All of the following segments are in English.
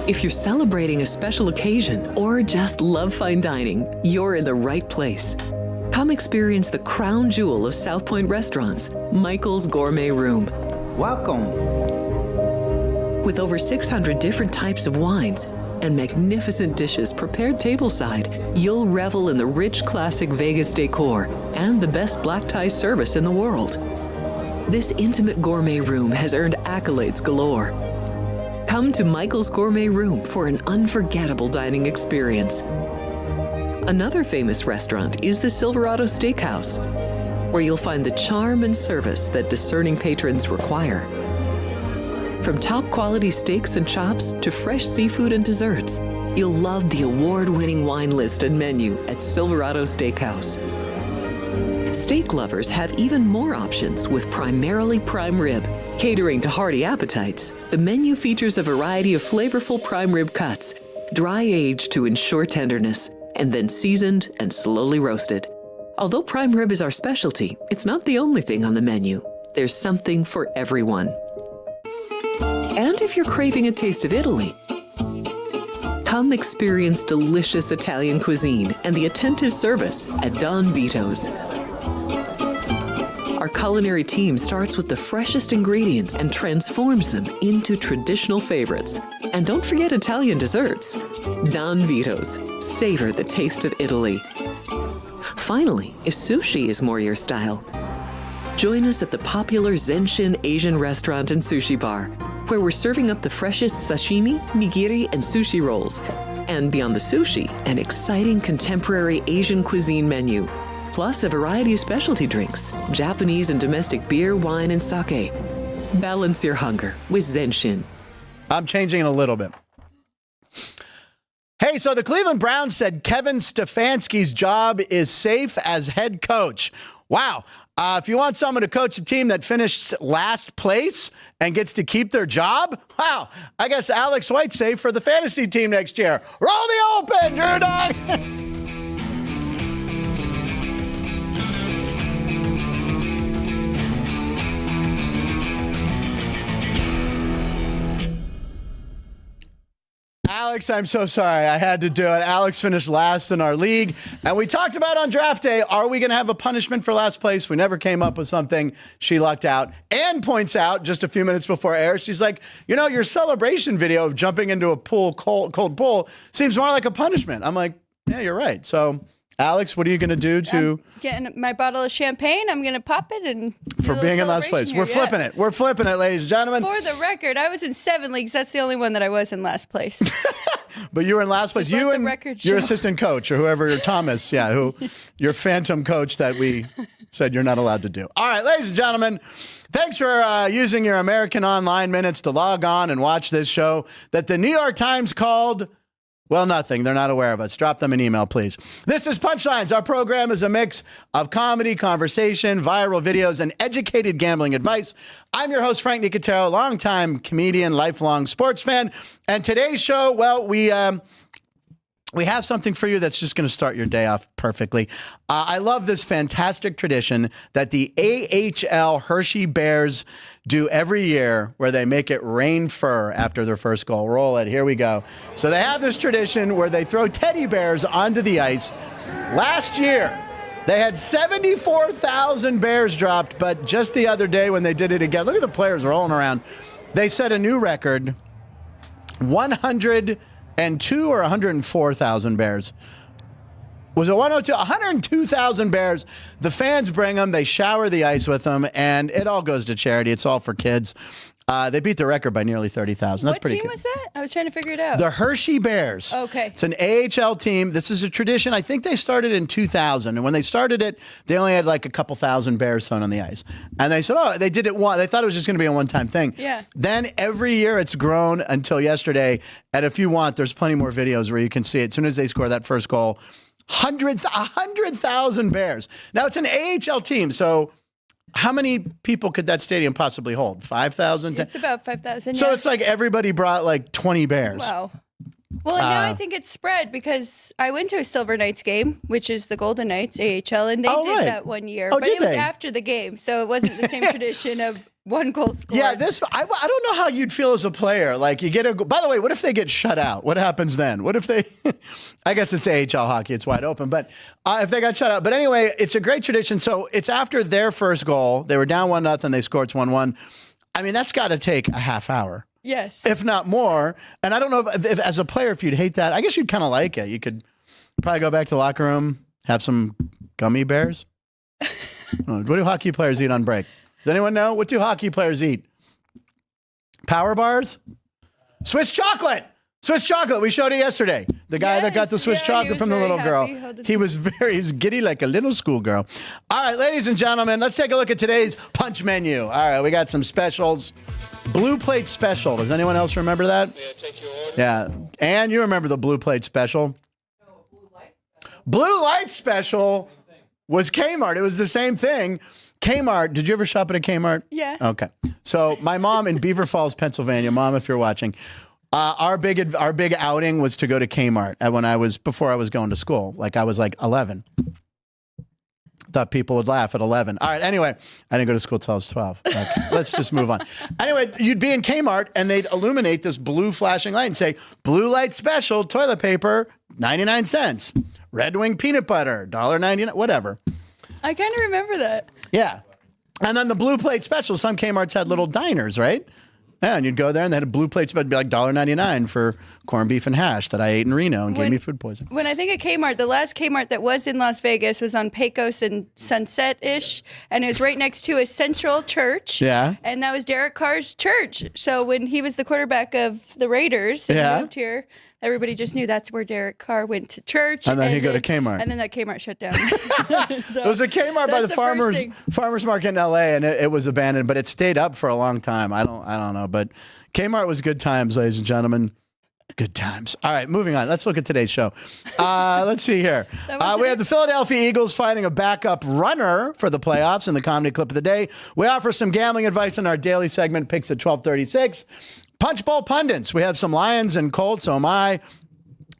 If you're celebrating a special occasion or just love fine dining, you're in the right place. Come experience the crown jewel of South Point restaurants, Michael's Gourmet Room. Welcome. With over 600 different types of wines and magnificent dishes prepared tableside, you'll revel in the rich classic Vegas decor and the best black tie service in the world. This intimate gourmet room has earned accolades galore. Come to Michael's Gourmet Room for an unforgettable dining experience. Another famous restaurant is the Silverado Steakhouse, where you'll find the charm and service that discerning patrons require. From top quality steaks and chops to fresh seafood and desserts, you'll love the award-winning wine list and menu at Silverado Steakhouse. Steak lovers have even more options with primarily prime rib. Catering to hearty appetites, the menu features a variety of flavorful prime rib cuts, dry aged to ensure tenderness, and then seasoned and slowly roasted. Although prime rib is our specialty, it's not the only thing on the menu. There's something for everyone. And if you're craving a taste of Italy, come experience delicious Italian cuisine and the attentive service at Don Vito's. Our culinary team starts with the freshest ingredients and transforms them into traditional favorites. And don't forget Italian desserts. Don Vito's. Savor the taste of Italy. Finally, if sushi is more your style, join us at the popular Zenshin Asian restaurant and sushi bar, where we're serving up the freshest sashimi, nigiri, and sushi rolls. And beyond the sushi, an exciting contemporary Asian cuisine menu, plus a variety of specialty drinks, Japanese and domestic beer, wine, and sake. Balance your hunger with Zenshin. I'm changing it a little bit. Hey, so the Cleveland Browns said Kevin Stefanski's job is safe as head coach. Wow. If you want someone to coach a team that finished last place and gets to keep their job, wow, I guess Alex White's safe for the fantasy team next year. Roll the open, Drew Dog. Alex, I'm so sorry. I had to do it. Alex finished last in our league. And we talked about on draft day, are we going to have a punishment for last place? We never came up with something. She lucked out. Ann points out just a few minutes before air, she's like, you know, your celebration video of jumping into a pool, cold pool, seems more like a punishment. I'm like, yeah, you're right. So, Alex, what are you going to do to... I'm getting my bottle of champagne. I'm going to pop it and... For being in last place. We're flipping it. We're flipping it, ladies and gentlemen. For the record, I was in 7 leagues. That's the only one that I was in last place. But you were in last place. Just you let and the record your show. assistant coach or whoever, Thomas, who your phantom coach that we said you're not allowed to do. All right, ladies and gentlemen, thanks for using your American Online minutes to log on and watch this show that the New York Times called... Well, nothing. They're not aware of us. Drop them an email, please. This is Punchlines. Our program is a mix of comedy, conversation, viral videos, and educated gambling advice. I'm your host, Frank Nicotero, longtime comedian, lifelong sports fan. And today's show, well, we have something for you that's just going to start your day off perfectly. I love this fantastic tradition that the AHL Hershey Bears do every year where they make it rain fur after their first goal. Roll it. Here we go. So they have this tradition where they throw teddy bears onto the ice. Last year, they had 74,000 bears dropped, but just the other day when they did it again, look at the players rolling around. They set a new record, 102 or 104,000 bears. Was it 102? 102,000 bears. The fans bring them. They shower the ice with them, and it all goes to charity. It's all for kids. They beat the record by nearly 30,000. That's pretty good. What team was that? I was trying to figure it out. The Hershey Bears. Okay. It's an AHL team. This is a tradition. I think they started in 2000. And when they started it, they only had like a couple thousand bears thrown on the ice. And they said, oh, they did it once. They thought it was just going to be a one-time thing. Yeah. Then every year it's grown until yesterday. And if you want, there's plenty more videos where you can see it. As soon as they score that first goal, 100,000 bears. Now, it's an AHL team, so... How many people could that stadium possibly hold? 5,000? It's about 5,000. So yeah. it's like everybody brought like 20 bears. Wow. Well, and now I think it's spread because I went to a Silver Knights game, which is the Golden Knights, AHL, and they did that one year. Oh, but did it was they? after the game, so it wasn't the same tradition of one goal scored. Yeah, I don't know how you'd feel as a player. Like you get by the way, what if they get shut out? What happens then? What if they, I guess it's AHL hockey, it's wide open, but if they got shut out. But anyway, it's a great tradition. So it's after their first goal. They were down 1-0, they scored 1-1. I mean, that's got to take a half hour. Yes. If not more. And I don't know if as a player, if you'd hate that. I guess you'd kind of like it. You could probably go back to the locker room, have some gummy bears. What do hockey players eat on break? Does anyone know? What do hockey players eat? Power bars? Swiss chocolate. Swiss chocolate. We showed it yesterday. The guy that got the Swiss chocolate from the little girl. He was giddy like a little schoolgirl. All right, ladies and gentlemen, let's take a look at today's punch menu. All right, we got some specials. Blue plate special. Does anyone else remember that? May I take your order? Yeah. And you remember the blue plate special? Blue light special was Kmart. It was the same thing. Kmart. Did you ever shop at a Kmart? Yeah. Okay. So my mom in Beaver Falls, Pennsylvania. Mom, if you're watching, our big outing was to go to Kmart before I was going to school. Like I was like 11. Thought people would laugh at 11. All right. Anyway, I didn't go to school till I was 12. Okay, let's just move on. Anyway, you'd be in Kmart and they'd illuminate this blue flashing light and say, blue light special, toilet paper, 99 cents. Red Wing peanut butter, $1.99, whatever. I kind of remember that. Yeah. And then the blue plate special, some Kmart's had little diners, right? Yeah, and you'd go there and they had a blue plate special, it'd be like $1.99 for corned beef and hash that I ate in Reno and gave me food poisoning. When I think of Kmart, the last Kmart that was in Las Vegas was on Pecos and Sunset-ish, and it was right next to a Central Church. Yeah. And that was Derek Carr's church. So when he was the quarterback of the Raiders and Yeah. moved here, everybody just knew that's where Derek Carr went to church. And then he'd go to Kmart. And then that Kmart shut down. So There was a Kmart by the farmers market in LA, and it was abandoned, but it stayed up for a long time. I don't know, but Kmart was good times, ladies and gentlemen. Good times. All right, moving on. Let's look at today's show. Let's see here. We have the Philadelphia Eagles finding a backup runner for the playoffs in the comedy clip of the day. We offer some gambling advice in our daily segment, Picks at 12:36. Punch Bowl pundits. We have some Lions and Colts. Oh my.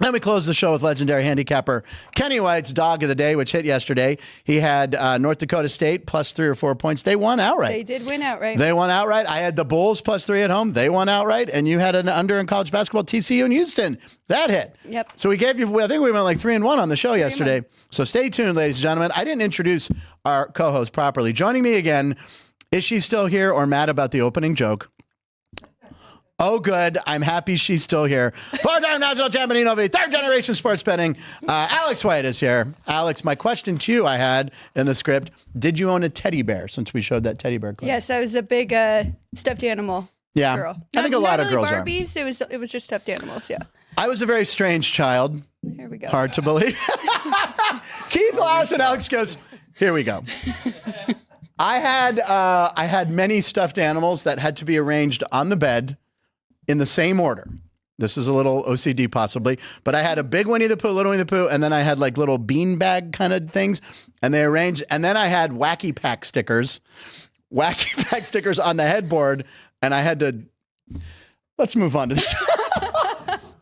Then we close the show with legendary handicapper Kenny White's dog of the day, which hit yesterday. He had North Dakota State plus 3 or 4 points. They won outright. They did win outright. They won outright. I had the Bulls plus 3 at home. They won outright. And you had an under in college basketball, TCU and Houston. That hit. Yep. So we gave you, I think we went like 3-1 on the show yesterday. So stay tuned, ladies and gentlemen. I didn't introduce our co-host properly. Joining me again, is she still here or mad about the opening joke? Oh, good. I'm happy she's still here. 4-time national champion of third-generation sports betting. Alex White is here. Alex, my question to you I had in the script, did you own a teddy bear since we showed that teddy bear clip? Yes, I was a big stuffed animal girl. I think a lot of girls are. It was just stuffed animals, yeah. I was a very strange child. Here we go. Hard to believe. Keith laughs and Alex goes, here we go. I had many stuffed animals that had to be arranged on the bed in the same order. This is a little OCD possibly, but I had a big Winnie the Pooh, little Winnie the Pooh, and then I had like little beanbag kind of things, and they arranged, and then I had Wacky Pack stickers on the headboard, and I had to, let's move on to this.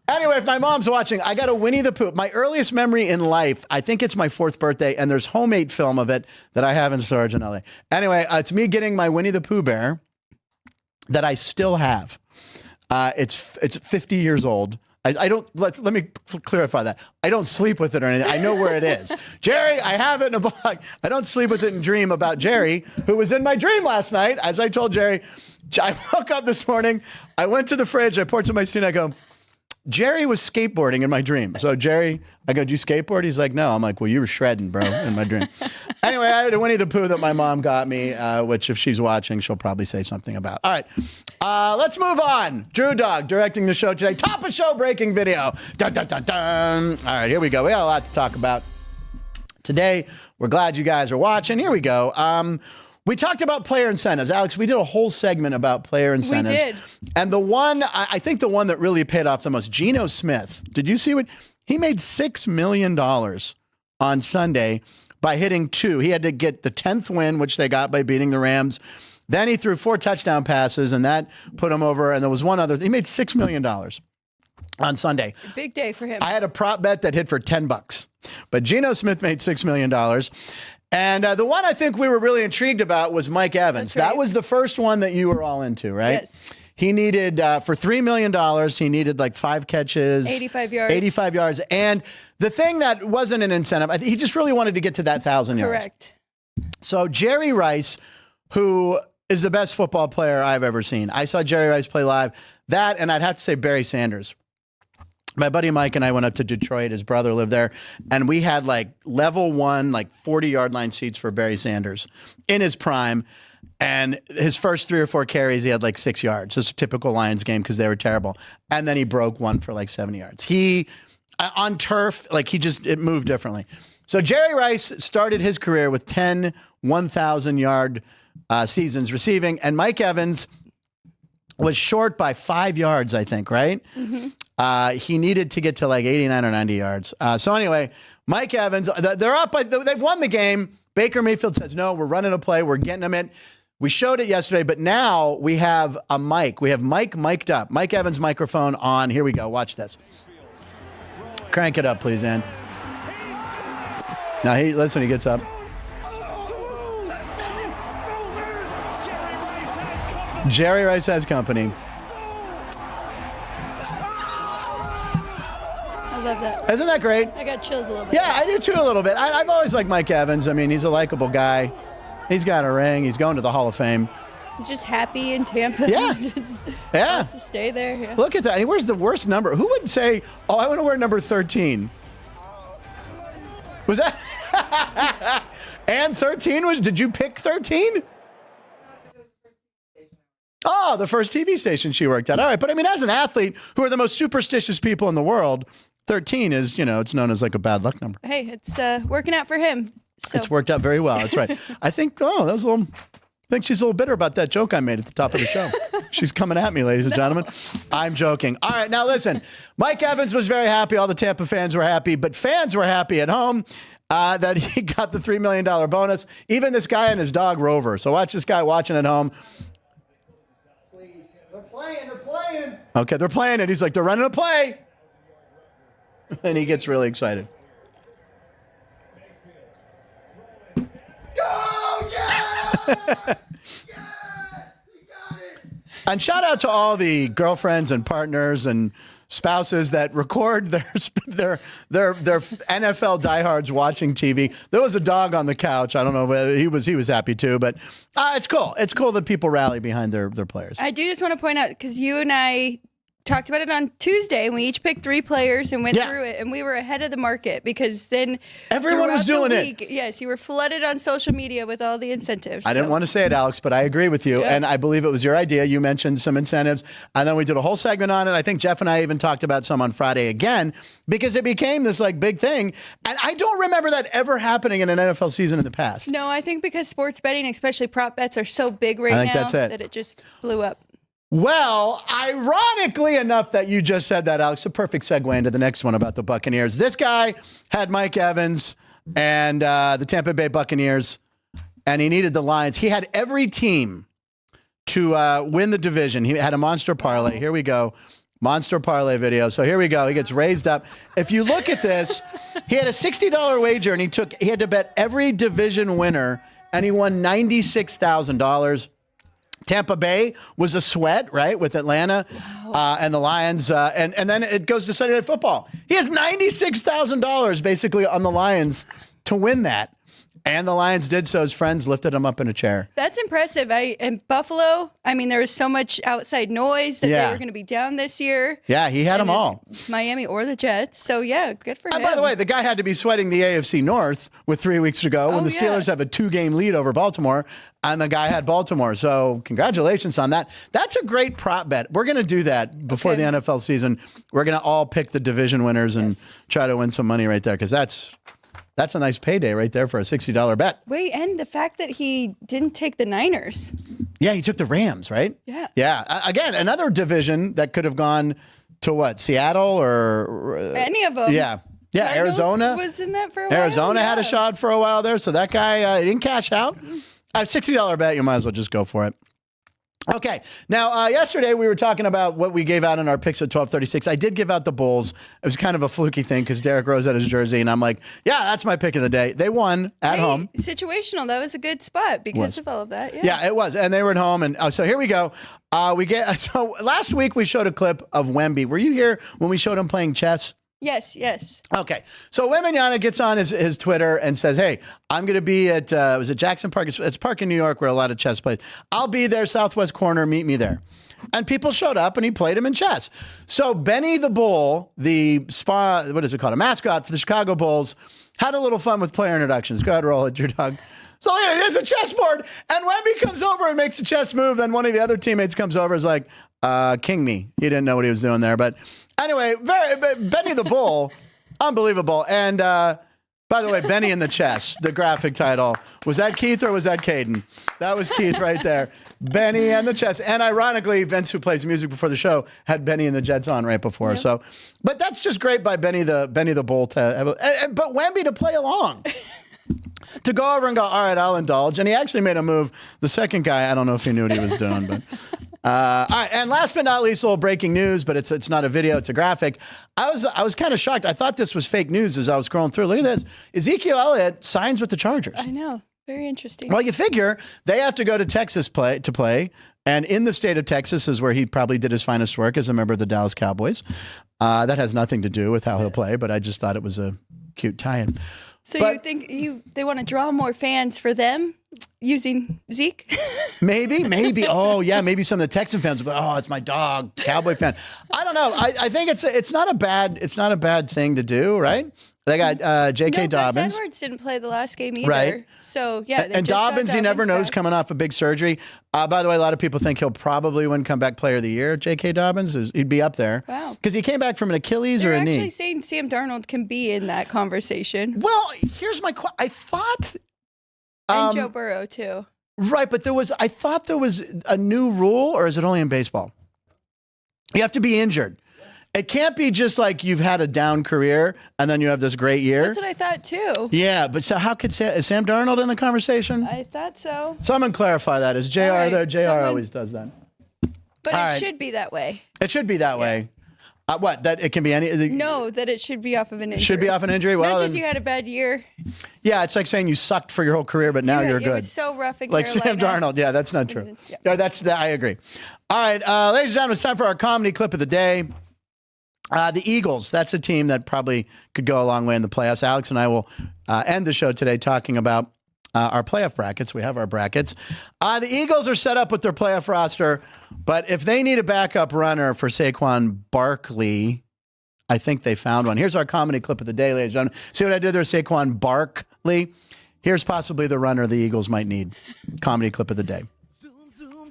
Anyway, if my mom's watching, I got a Winnie the Pooh. My earliest memory in life, I think it's my 4th birthday, and there's homemade film of it that I have in storage in LA. Anyway, it's me getting my Winnie the Pooh bear that I still have. It's 50 years old. I don't, let me clarify that. I don't sleep with it or anything. I know where it is. Jerry, I have it in a box. I don't sleep with it and dream about Jerry, who was in my dream last night. As I told Jerry, I woke up this morning, I went to the fridge, I poured some of my steam, I go, Jerry was skateboarding in my dream. So Jerry, I go, do you skateboard? He's like, no. I'm like, well, you were shredding, bro, in my dream. Anyway, I had a Winnie the Pooh that my mom got me, which if she's watching, she'll probably say something about. All right, let's move on. Drew Dog directing the show today. Top of show breaking video. Dun, dun, dun, dun. All right, here we go. We got a lot to talk about today. We're glad you guys are watching. Here we go. We talked about player incentives. Alex, we did a whole segment about player incentives. We did. And the one, I think the one that really paid off the most, Geno Smith. Did you see what? He made $6 million on Sunday by hitting 2. He had to get the 10th win, which they got by beating the Rams. Then he threw 4 touchdown passes, and that put him over. And there was one other. He made $6 million. on Sunday. Big day for him. I had a prop bet that hit for $10, but Geno Smith made $6 million. And the one I think we were really intrigued about was Mike Evans. That's right. That was the first one that you were all into, right? Yes. He needed, for $3 million, he needed like 5 catches. 85 yards. 85 yards. And the thing that wasn't an incentive, he just really wanted to get to that 1,000 yards. Correct. So Jerry Rice, who is the best football player I've ever seen. I saw Jerry Rice play live. That, and I'd have to say Barry Sanders. My buddy Mike and I went up to Detroit. His brother lived there. And we had like level 1, like 40-yard line seats for Barry Sanders in his prime. And his first 3 or 4 carries, he had like 6 yards. It's a typical Lions game because they were terrible. And then he broke one for like 7 yards. He, on turf, like it moved differently. So Jerry Rice started his career with 10 1,000-yard seasons receiving. And Mike Evans was short by 5 yards, I think, right? Mm-hmm. He needed to get to like 89 or 90 yards. So anyway, Mike Evans, they're up. They've won the game. Baker Mayfield says, no, we're running a play. We're getting them in. We showed it yesterday, but now we have a mic. We have Mike mic'd up. Mike Evans' microphone on. Here we go. Watch this. Crank it up, please, Ann. Now, listen, he gets up. Jerry Rice has company. I love that. Isn't that great? I got chills a little bit. Yeah, I do too a little bit. I've always liked Mike Evans. I mean, he's a likable guy. He's got a ring. He's going to the Hall of Fame. He's just happy in Tampa. Yeah. Yeah. Wants to stay there. Yeah. Look at that. He wears the worst number. Who would say, oh, I want to wear number 13? Was that? And 13 was, did you pick 13? Oh, the first TV station she worked at. All right. But I mean, as an athlete, who are the most superstitious people in the world, 13 is, it's known as like a bad luck number. Hey, it's working out for him. So. It's worked out very well. That's right. I think, I think she's a little bitter about that joke I made at the top of the show. She's coming at me, ladies and gentlemen. I'm joking. All right, now listen. Mike Evans was very happy. All the Tampa fans were happy, but fans were happy at home that he got the $3 million bonus. Even this guy and his dog, Rover. So watch this guy watching at home. Please. They're playing. Okay, they're playing it. He's like, they're running a play. And he gets really excited. Go, yeah! And shout out to all the girlfriends and partners and spouses that record their NFL diehards watching TV. There was a dog on the couch. I don't know whether he was happy too, but it's cool. It's cool that people rally behind their players. I do just want to point out, because you and I talked about it on Tuesday, and we each picked 3 players and went through it, and we were ahead of the market because then everyone was doing it. Yes, you were flooded on social media with all the incentives. I didn't want to say it, Alex, but I agree with you, and I believe it was your idea. You mentioned some incentives, and then we did a whole segment on it. I think Jeff and I even talked about some on Friday again because it became this like big thing, and I don't remember that ever happening in an NFL season in the past. No, I think because sports betting, especially prop bets, are so big right now that it just blew up. Well, ironically enough that you just said that, Alex, a perfect segue into the next one about the Buccaneers. This guy had Mike Evans and the Tampa Bay Buccaneers, and he needed the Lions. He had every team to win the division. He had a monster parlay. Here we go. Monster parlay video. So here we go. He gets raised up. If you look at this, he had a $60 wager, and he had to bet every division winner, and he won $96,000. Tampa Bay was a sweat, right, with Atlanta and the Lions. And then it goes to Sunday Night Football. He has $96,000 basically on the Lions to win that. And the Lions did so. His friends lifted him up in a chair. That's impressive. In Buffalo, I mean, there was so much outside noise that they were going to be down this year. Yeah, he had them all. Miami or the Jets. So, yeah, good for him. By the way, the guy had to be sweating the AFC North with 3 weeks to go when the Steelers have a 2-game lead over Baltimore, and the guy had Baltimore. So congratulations on that. That's a great prop bet. We're going to do that before the NFL season. We're going to all pick the division winners and try to win some money right there because that's a nice payday right there for a $60 bet. Wait, and the fact that he didn't take the Niners. Yeah, he took the Rams, right? Yeah. Yeah. Again, another division that could have gone to what? Seattle or any of them. Yeah. Yeah, Cardinals Arizona was in that for a while. Arizona had a shot for a while there, so that guy didn't cash out. A $60 bet, you might as well just go for it. Okay. Now, yesterday we were talking about what we gave out in our picks at 12:36. I did give out the Bulls. It was kind of a fluky thing because Derrick Rose had his jersey, and I'm like, yeah, that's my pick of the day. They won at home. Situational. That was a good spot because of all of that. Yeah, it was. And they were at home. And so here we go. So last week we showed a clip of Wemby. Were you here when we showed him playing chess? Yes. Okay. So Wembanyama gets on his Twitter and says, hey, I'm going to be at, was it Jackson Park? It's a park in New York where a lot of chess played. I'll be there, Southwest Corner, meet me there. And people showed up and he played him in chess. So Benny the Bull, a mascot for the Chicago Bulls, had a little fun with player introductions. Go ahead, roll it, your dog. So yeah, there's a chessboard, and Wemby comes over and makes a chess move. Then one of the other teammates comes over and is like, king me. He didn't know what he was doing there, but anyway, Benny the Bull, unbelievable. And by the way, Benny in the chess, the graphic title. Was that Keith or was that Caden? That was Keith right there. Benny and the chess. And ironically, Vince, who plays music before the show, had Benny and the Jets on right before. Yep. So, but that's just great by Benny the Bull but Wemby to play along. To go over and go, all right, I'll indulge. And he actually made a move. The second guy, I don't know if he knew what he was doing, but all right. And last but not least, a little breaking news, but it's not a video, it's a graphic. I was kind of shocked. I thought this was fake news as I was scrolling through. Look at this. Ezekiel Elliott signs with the Chargers. I know. Very interesting. Well, you figure they have to go to Texas to play. And in the state of Texas is where he probably did his finest work as a member of the Dallas Cowboys. That has nothing to do with how he'll play, but I just thought it was a cute tie-in. So you think they want to draw more fans for them using Zeke? Maybe. Oh, yeah, maybe some of the Texan fans will be, oh, it's my dog, Cowboy fan. I don't know. I think it's not a bad thing to do, right? They got J.K. Dobbins. Gus Edwards didn't play the last game either. Right. So, yeah. And Dobbins, you never know, is coming off a big surgery. By the way, a lot of people think he'll probably win Comeback Player of the Year. J.K. Dobbins, he'd be up there. Wow. Because he came back from an Achilles or a knee. They're actually saying Sam Darnold can be in that conversation. Well, here's my question. I thought... and Joe Burrow, too. Right, but I thought there was a new rule, or is it only in baseball? You have to be injured. It can't be just like you've had a down career and then you have this great year. That's what I thought too. Yeah, but so how is Sam Darnold in the conversation? I thought so. Someone clarify that. Is JR there? JR always does that. But it should be that way. It should be that way. What? That it can be any? No, that it should be off of an injury. Should be off an injury? Well, not just you had a bad year. Yeah, it's like saying you sucked for your whole career, but now you're good. It was so rough in like Carolina. Sam Darnold. Yeah, that's not true. Yeah, I agree. All right, ladies and gentlemen, it's time for our comedy clip of the day. The Eagles, that's a team that probably could go a long way in the playoffs. Alex and I will end the show today talking about our playoff brackets. We have our brackets. The Eagles are set up with their playoff roster, but if they need a backup runner for Saquon Barkley, I think they found one. Here's our comedy clip of the day, ladies and gentlemen. See what I did there, Saquon Barkley? Here's possibly the runner the Eagles might need. Comedy clip of the day.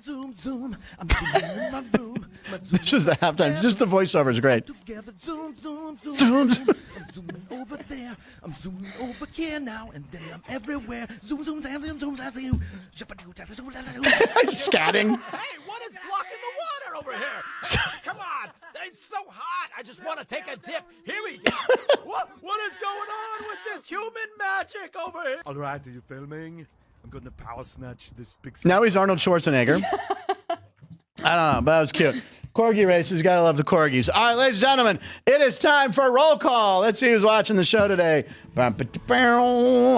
Zoom, zoom. I'm in my room. This is the halftime. Just the voiceover is great. Zoom, zoom, zoom. I'm zooming over there. I'm zooming over here now, and then I'm everywhere. Zoom, zoom, zoom, zoom, zoom, zoom. Scatting. Hey, what is blocking the water over here? Come on. It's so hot. I just want to take a dip. Here we go. What is going on with this human magic over here? All right, are you filming? I'm going to power snatch this big... Now he's Arnold Schwarzenegger. I don't know, but that was cute. Corgi races, gotta love the corgis. All right, ladies and gentlemen, it is time for a roll call. Let's see who's watching the show today. All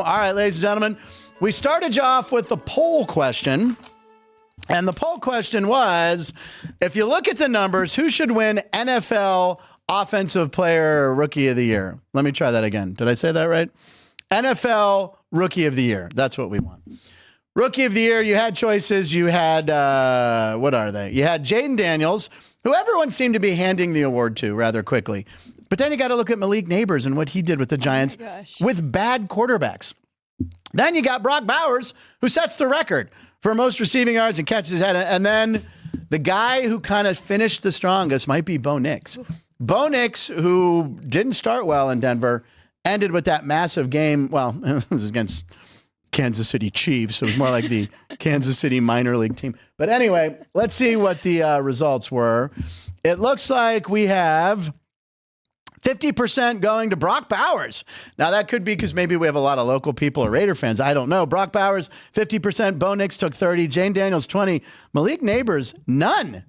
right, ladies and gentlemen, we started you off with the poll question. And the poll question was, if you look at the numbers, who should win NFL Offensive Player Rookie of the Year? Let me try that again. Did I say that right? NFL Rookie of the Year. That's what we want. Rookie of the Year, you had choices. You had, what are they? You had Jaden Daniels, who everyone seemed to be handing the award to rather quickly. But then you got to look at Malik Neighbors and what he did with the Giants with bad quarterbacks. Then you got Brock Bowers, who sets the record for most receiving yards and catches his head. And then the guy who kind of finished the strongest might be Bo Nix. Bo Nix, who didn't start well in Denver, ended with that massive game. Well, it was against Kansas City Chiefs. So it was more like the Kansas City minor league team. But anyway, let's see what the results were. It looks like we have 50% going to Brock Bowers. Now, that could be because maybe we have a lot of local people or Raider fans. I don't know. Brock Bowers, 50%. Bo Nix took 30. Jane Daniels, 20. Malik Neighbors, none.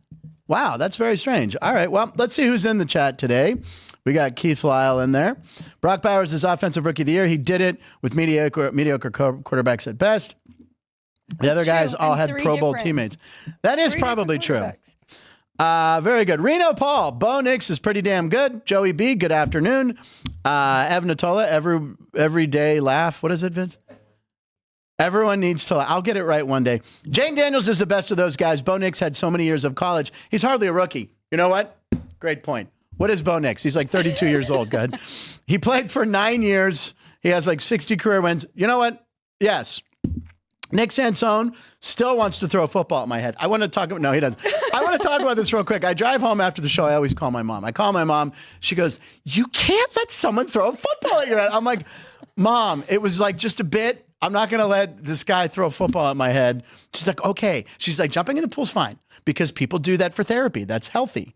Wow, that's very strange. All right, well, let's see who's in the chat today. We got Keith Lyle in there. Brock Bowers is Offensive Rookie of the Year. He did it with mediocre quarterbacks at best. The other guys all had Pro Bowl teammates. That is probably true. Very good. Reno Paul. Bo Nix is pretty damn good. Joey B, good afternoon. Ev Natola, everyday laugh. What is it, Vince? Everyone needs to laugh. I'll get it right one day. Jane Daniels is the best of those guys. Bo Nix had so many years of college. He's hardly a rookie. You know what? Great point. What is Bo Nix? He's like 32 years old. Good. He played for 9 years. He has like 60 career wins. You know what? Yes. Nick Sansone still wants to throw a football at my head. I want to talk about, no, he doesn't. I want to talk about this real quick. I drive home after the show. I always call my mom. I call my mom. She goes, you can't let someone throw a football at your head. I'm like, Mom, it was like just a bit. I'm not going to let this guy throw a football at my head. She's like, okay. She's like, jumping in the pool's fine because people do that for therapy. That's healthy.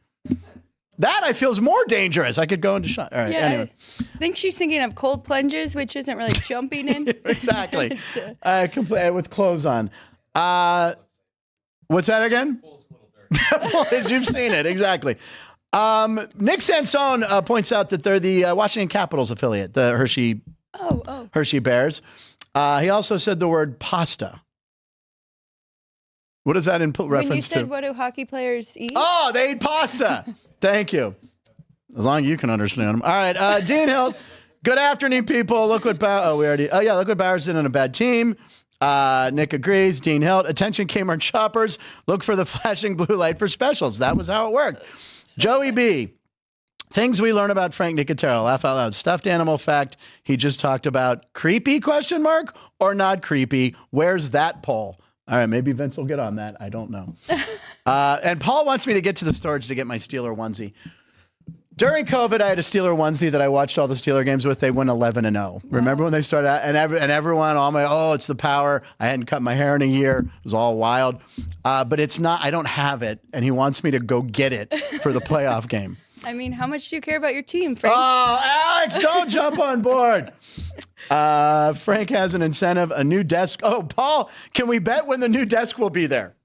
That I feel is more dangerous. I could go into shot. All right. Yeah, Anyway. I think she's thinking of cold plunges, which isn't really jumping in. Exactly. With clothes on. What's that again? You've seen it. Exactly. Nick Sansone points out that they're the Washington Capitals affiliate, the Hershey Bears. He also said the word pasta. What is that in reference to? When you said, what do hockey players eat? Oh, they eat pasta. Thank you. As long as you can understand them. All right, Dean Hill. Good afternoon, people. Look what look what Bowers did on a bad team. Nick agrees. Dean Hill. Attention, Kmart shoppers. Look for the flashing blue light for specials. That was how it worked. Joey B. Things we learn about Frank Nicotero. Laugh out loud. Stuffed animal fact. He just talked about creepy ? Or not creepy. Where's that poll? All right, maybe Vince will get on that. I don't know. And Paul wants me to get to the storage to get my Steeler onesie. During COVID, I had a Steeler onesie that I watched all the Steeler games with. They went 11-0. Wow. Remember when they started out? And everyone, it's the power. I hadn't cut my hair in a year. It was all wild. But it's not, I don't have it. And he wants me to go get it for the playoff game. I mean, how much do you care about your team, Frank? Oh, Alex, don't jump on board. Frank has an incentive, a new desk. Oh, Paul, can we bet when the new desk will be there?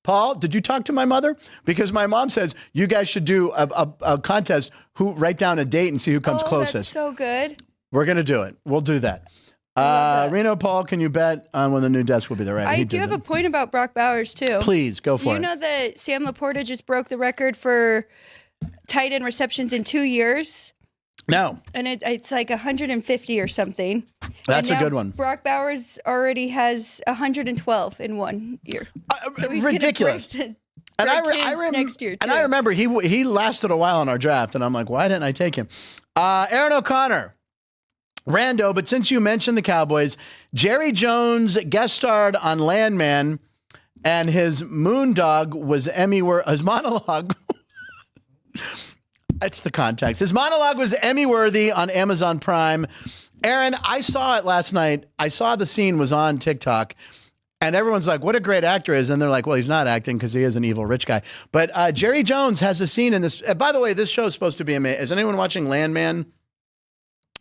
Paul, did you talk to my mother? Because my mom says you guys should do a contest. Write down a date and see who comes closest. That's so good. We're going to do it. We'll do that. Reno, Paul, can you bet on when the new desk will be there? Right? I do have a point about Brock Bowers, too. Please, go for it. You know that Sam Laporta just broke the record for tight end receptions in 2 years? No. And it's like 150 or something. That's a good one. Brock Bowers already has 112 in 1 year. So he's ridiculous. And I next year, too. And I remember he lasted a while in our draft, and I'm like, why didn't I take him? Aaron O'Connor. Rando, but since you mentioned the Cowboys, Jerry Jones guest starred on Landman, and his moondog was his monologue. That's the context. His monologue was Emmy-worthy on Amazon Prime. Aaron, I saw it last night. I saw the scene was on TikTok, and everyone's like, what a great actor is. And they're like, well, he's not acting because he is an evil rich guy. But Jerry Jones has a scene in this. By the way, this show is supposed to be amazing. Is anyone watching Landman?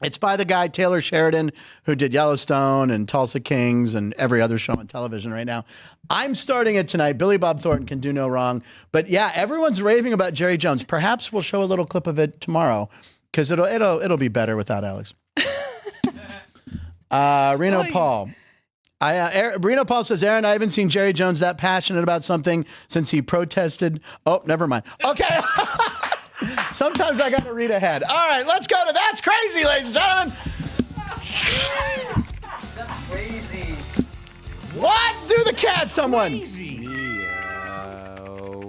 It's by the guy, Taylor Sheridan, who did Yellowstone and Tulsa Kings and every other show on television right now. I'm starting it tonight. Billy Bob Thornton can do no wrong. But yeah, everyone's raving about Jerry Jones. Perhaps we'll show a little clip of it tomorrow because it'll be better without Alex. Reno Paul. Reno Paul says, Aaron, I haven't seen Jerry Jones that passionate about something since he protested. Oh, never mind. Okay. Sometimes I got to read ahead. All right, let's go to That's Crazy, ladies and gentlemen. That's crazy. What? Do the cat, someone.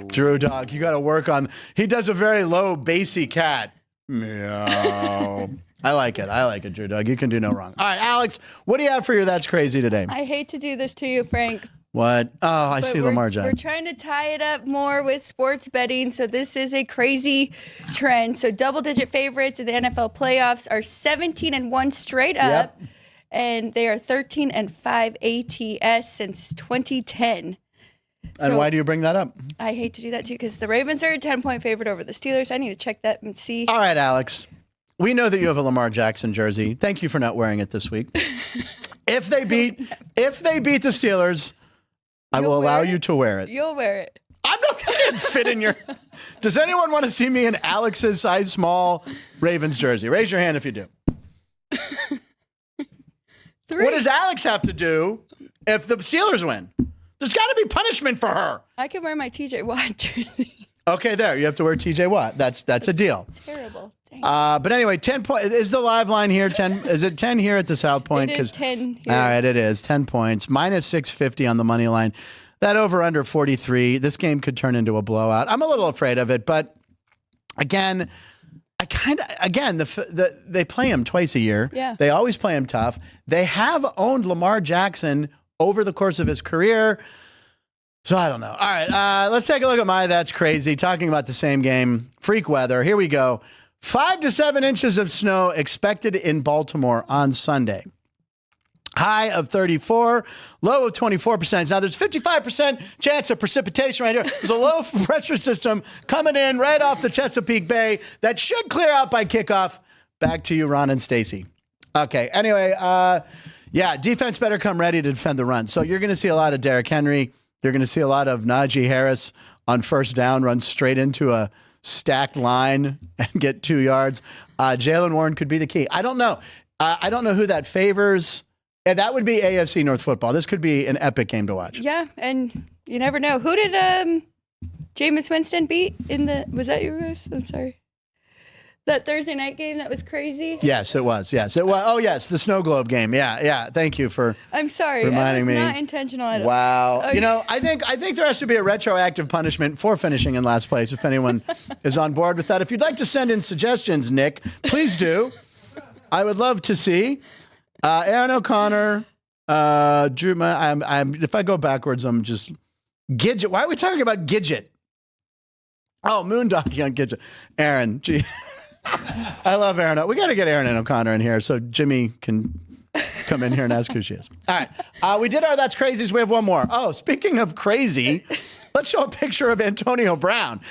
Drew Dog, you got to work on. He does a very low, bassy cat. Meow. I like it, Drew Dog. You can do no wrong. All right, Alex, what do you have for your That's Crazy today? I hate to do this to you, Frank. What? Oh, I see Lamar Jackson. We're trying to tie it up more with sports betting, so this is a crazy trend. So double-digit favorites in the NFL playoffs are 17-1 straight up, and they are 13-5 ATS since 2010. And So why do you bring that up? I hate to do that too because the Ravens are a 10-point favorite over the Steelers. I need to check that and see. All right, Alex. We know that you have a Lamar Jackson jersey. Thank you for not wearing it this week. If they beat the Steelers, I will allow you to wear it. You'll wear it. I'm not going to fit in your. Does anyone want to see me in Alex's size small Ravens jersey? Raise your hand if you do. What does Alex have to do if the Steelers win? There's got to be punishment for her. I can wear my TJ Watt jersey. Okay, there. You have to wear TJ Watt. That's a deal. Terrible. But anyway, 10 points. Is the live line here 10? Is it 10 here at the South Point? It is 10 here. All right, it is 10 points. Minus 650 on the money line. That over under 43. This game could turn into a blowout. I'm a little afraid of it, but again, they play him twice a year. Yeah. They always play him tough. They have owned Lamar Jackson over the course of his career. So I don't know. All right, let's take a look at my That's Crazy. Talking about the same game. Freak weather. Here we go. 5 to 7 inches of snow expected in Baltimore on Sunday. High of 34, low of 24%. Now there's 55% chance of precipitation right here. There's a low pressure system coming in right off the Chesapeake Bay that should clear out by kickoff. Back to you, Ron and Stacy. Okay, anyway, defense better come ready to defend the run. So you're going to see a lot of Derrick Henry. You're going to see a lot of Najee Harris on first down, run straight into a stacked line and get 2 yards. Jaylen Warren could be the key. I don't know. I don't know who that favors. Yeah, that would be AFC North football. This could be an epic game to watch. Yeah, and you never know. Who did Jameis Winston beat in the? Was that you guys? I'm sorry. That Thursday night game that was crazy. Yes, it was. Yes, it was. Oh, yes, the snow globe game. Yeah. Thank you for. I'm sorry. Reminding me. Not intentional at all. Wow. Okay. I think there has to be a retroactive punishment for finishing in last place. If anyone is on board with that, if you'd like to send in suggestions, Nick, please do. I would love to see. Aaron O'Connor, Drew. If I go backwards, I'm just Gidget. Why are we talking about Gidget? Oh, Moondoggy on Gidget. Aaron, gee. I love Aaron. We got to get Aaron and O'Connor in here so Jimmy can come in here and ask who she is. All right. We did our That's Crazies. We have one more. Oh, speaking of crazy, let's show a picture of Antonio Brown.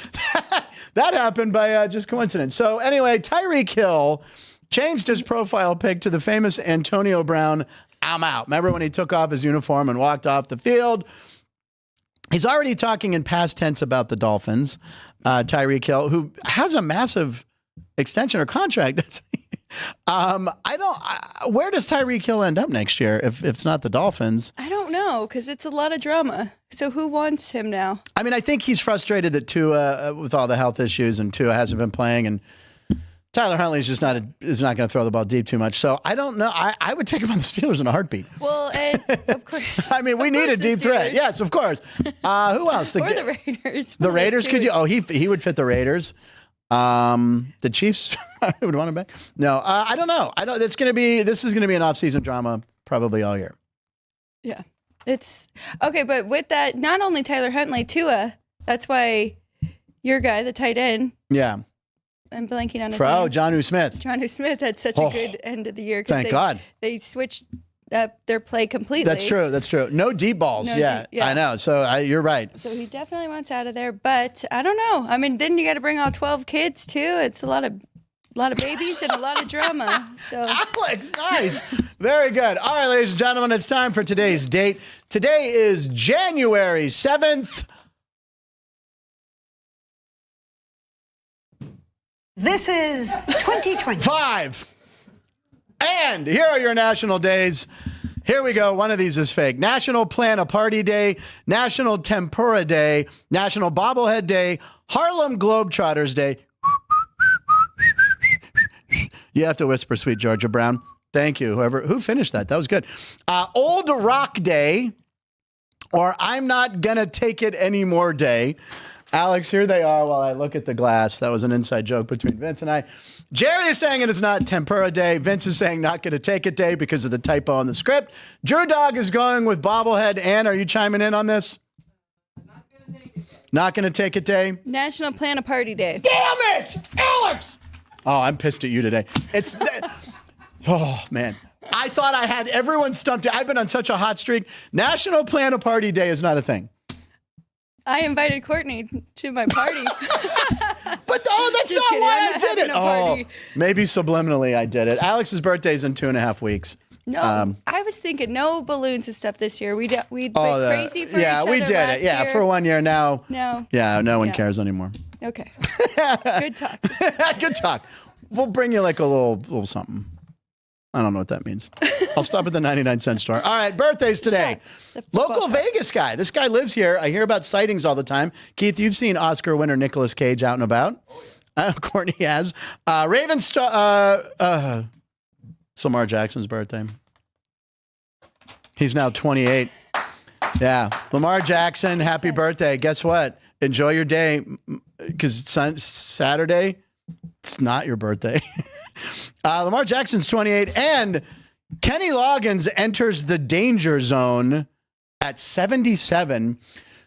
That happened by just coincidence. So anyway, Tyreek Hill changed his profile pic to the famous Antonio Brown, I'm out. Remember when he took off his uniform and walked off the field? He's already talking in past tense about the Dolphins. Tyreek Hill, who has a massive extension or contract. Where does Tyreek Hill end up next year if it's not the Dolphins? I don't know because it's a lot of drama. So who wants him now? I mean, I think he's frustrated that Tua, with all the health issues, and Tua hasn't been playing, and Tyler Huntley is not going to throw the ball deep too much. So I don't know. I would take him on the Steelers in a heartbeat. Well, and of course. I mean, we need a deep threat. Yes, of course. Who else? Or the Raiders. The Raiders could. He would fit the Raiders. The Chiefs would want him back. No, I don't know. This is going to be an off-season drama probably all year. Yeah, it's okay. But with that, not only Tyler Huntley, Tua. That's why your guy, the tight end. Yeah. I'm blanking on his name. Jonnu Smith. Jonnu Smith had such a good end of the year. Thank God. They switched up their play completely. That's true. No deep balls. Yeah. I know. So you're right. So he definitely wants out of there. But I don't know. I mean, then you got to bring all 12 kids too. It's a lot of babies and a lot of drama. So Alex, nice. Very good. All right, ladies and gentlemen, it's time for today's date. Today is January 7th. This is 2020. 5. And here are your national days. Here we go. One of these is fake. National Plan a Party Day, National Tempura Day, National Bobblehead Day, Harlem Globetrotters Day. You have to whisper, Sweet Georgia Brown. Thank you. Who finished that? That was good. Old Rock Day, or I'm Not Gonna Take It Anymore Day. Alex, here they are while I look at the glass. That was an inside joke between Vince and I. Jerry is saying it is not Tempura Day. Vince is saying not going to take it day because of the typo in the script. Drew Dog is going with bobblehead. Ann, are you chiming in on this? Not going to take it day. National Plan a Party Day. Damn it, Alex! Oh, I'm pissed at you today. Oh, man. I thought I had everyone stumped. I've been on such a hot streak. National Plan a Party Day is not a thing. I invited Courtney to my party. But that's Just not kidding, why I'm I not did having it. a party. Maybe subliminally I did it. Alex's birthday's in 2.5 weeks. No, I was thinking no balloons and stuff this year. We went crazy for each other we did it. last Yeah, year. for 1 year now. No. Yeah, no one Yeah. cares anymore. Okay. Good talk. Good talk. We'll bring you like a little something. I don't know what that means. I'll stop at the 99-cent store. All right, birthdays today. The football Local stuff. Vegas guy. This guy lives here. I hear about sightings all the time. Keith, you've seen Oscar winner Nicolas Cage out and about. Courtney has. Ravens star. It's Lamar Jackson's birthday. He's now 28. Yeah. Lamar Jackson, happy birthday. Guess what? Enjoy your day because Saturday, it's not your birthday. Lamar Jackson's 28 and Kenny Loggins enters the danger zone at 77.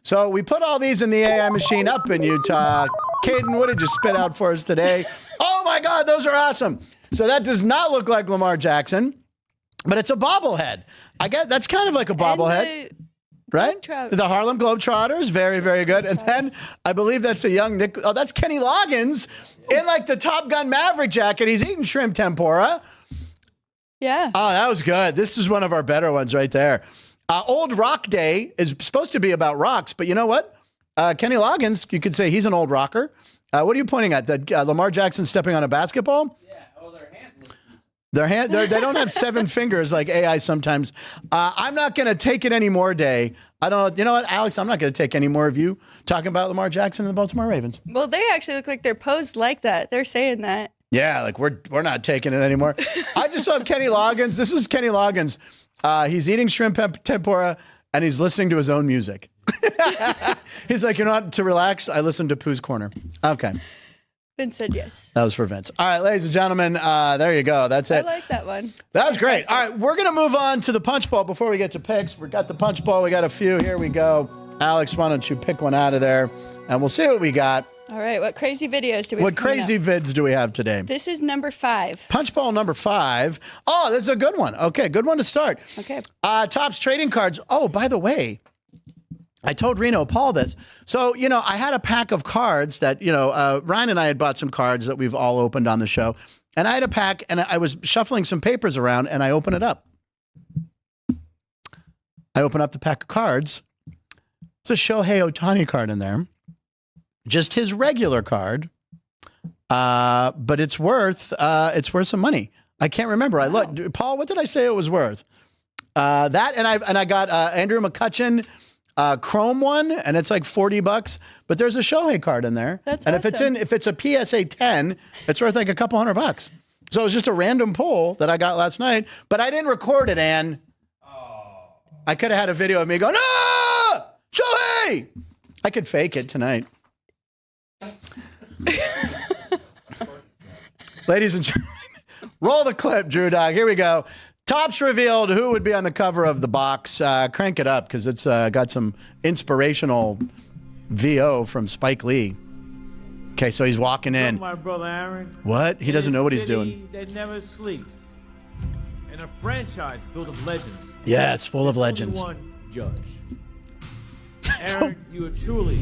So we put all these in the AI machine up in Utah. Caden, what did you spit out for us today? Oh my God, those are awesome. So that does not look like Lamar Jackson, but it's a bobblehead. I guess that's kind of like a bobblehead. Right? The Harlem Globetrotters. Very, very good. And then I believe that's a young Nick. Oh, that's Kenny Loggins in like the Top Gun Maverick jacket. He's eating shrimp tempura. Yeah. Oh, that was good. This is one of our better ones right there. Old Rock Day is supposed to be about rocks, but you know what? Kenny Loggins, you could say he's an old rocker. What are you pointing at? That Lamar Jackson stepping on a basketball? Yeah. Oh, their hands. They don't have 7 fingers like AI sometimes. I'm not going to take it anymore, Day. I don't. You know what, Alex? I'm not going to take any more of you talking about Lamar Jackson and the Baltimore Ravens. Well, they actually look like they're posed like that. They're saying that. Yeah, like we're not taking it anymore. I just saw Kenny Loggins. This is Kenny Loggins. He's eating shrimp tempura and he's listening to his own music. He's like, you know what? To relax, I listen to Pooh's Corner. Okay. Vince said yes. That was for Vince. All right, ladies and gentlemen, there you go. That's it. I like that one. That was great. All right, we're going to move on to the punch bowl before we get to picks. We got the punch bowl. We got a few. Here we go. Alex, why don't you pick one out of there, and we'll see what we got. All right, what crazy videos do we have? What crazy vids do we have today? This is number 5. Punch bowl number 5. Oh, this is a good one. Okay, good one to start. Okay. Topps trading cards. Oh, by the way, I told Reno Paul this. So, I had a pack of cards that, Ryan and I had bought some cards that we've all opened on the show. And I had a pack and I was shuffling some papers around and I open it up. I open up the pack of cards. There's a Shohei Ohtani card in there. Just his regular card. But it's worth some money. I can't remember. I looked. Paul, what did I say it was worth? That and I got Andrew McCutchen Chrome one, and it's like $40. But there's a Shohei card in there. That's and awesome. if it's a PSA 10, it's worth like a couple $100. So it was just a random pull that I got last night, but I didn't record it, Ann. Oh. I could have had a video of me going, ah, Shohei! I could fake it tonight. Ladies and gentlemen, roll the clip, Drew Dog. Here we go. Topps revealed who would be on the cover of the box. Crank it up because it's got some inspirational VO from Spike Lee. Okay, so he's walking in. My brother Aaron. What? He doesn't know what he's doing. That never sleeps. And a franchise built of legends. Yeah, it's full of legends. Only one judge. Aaron, you are truly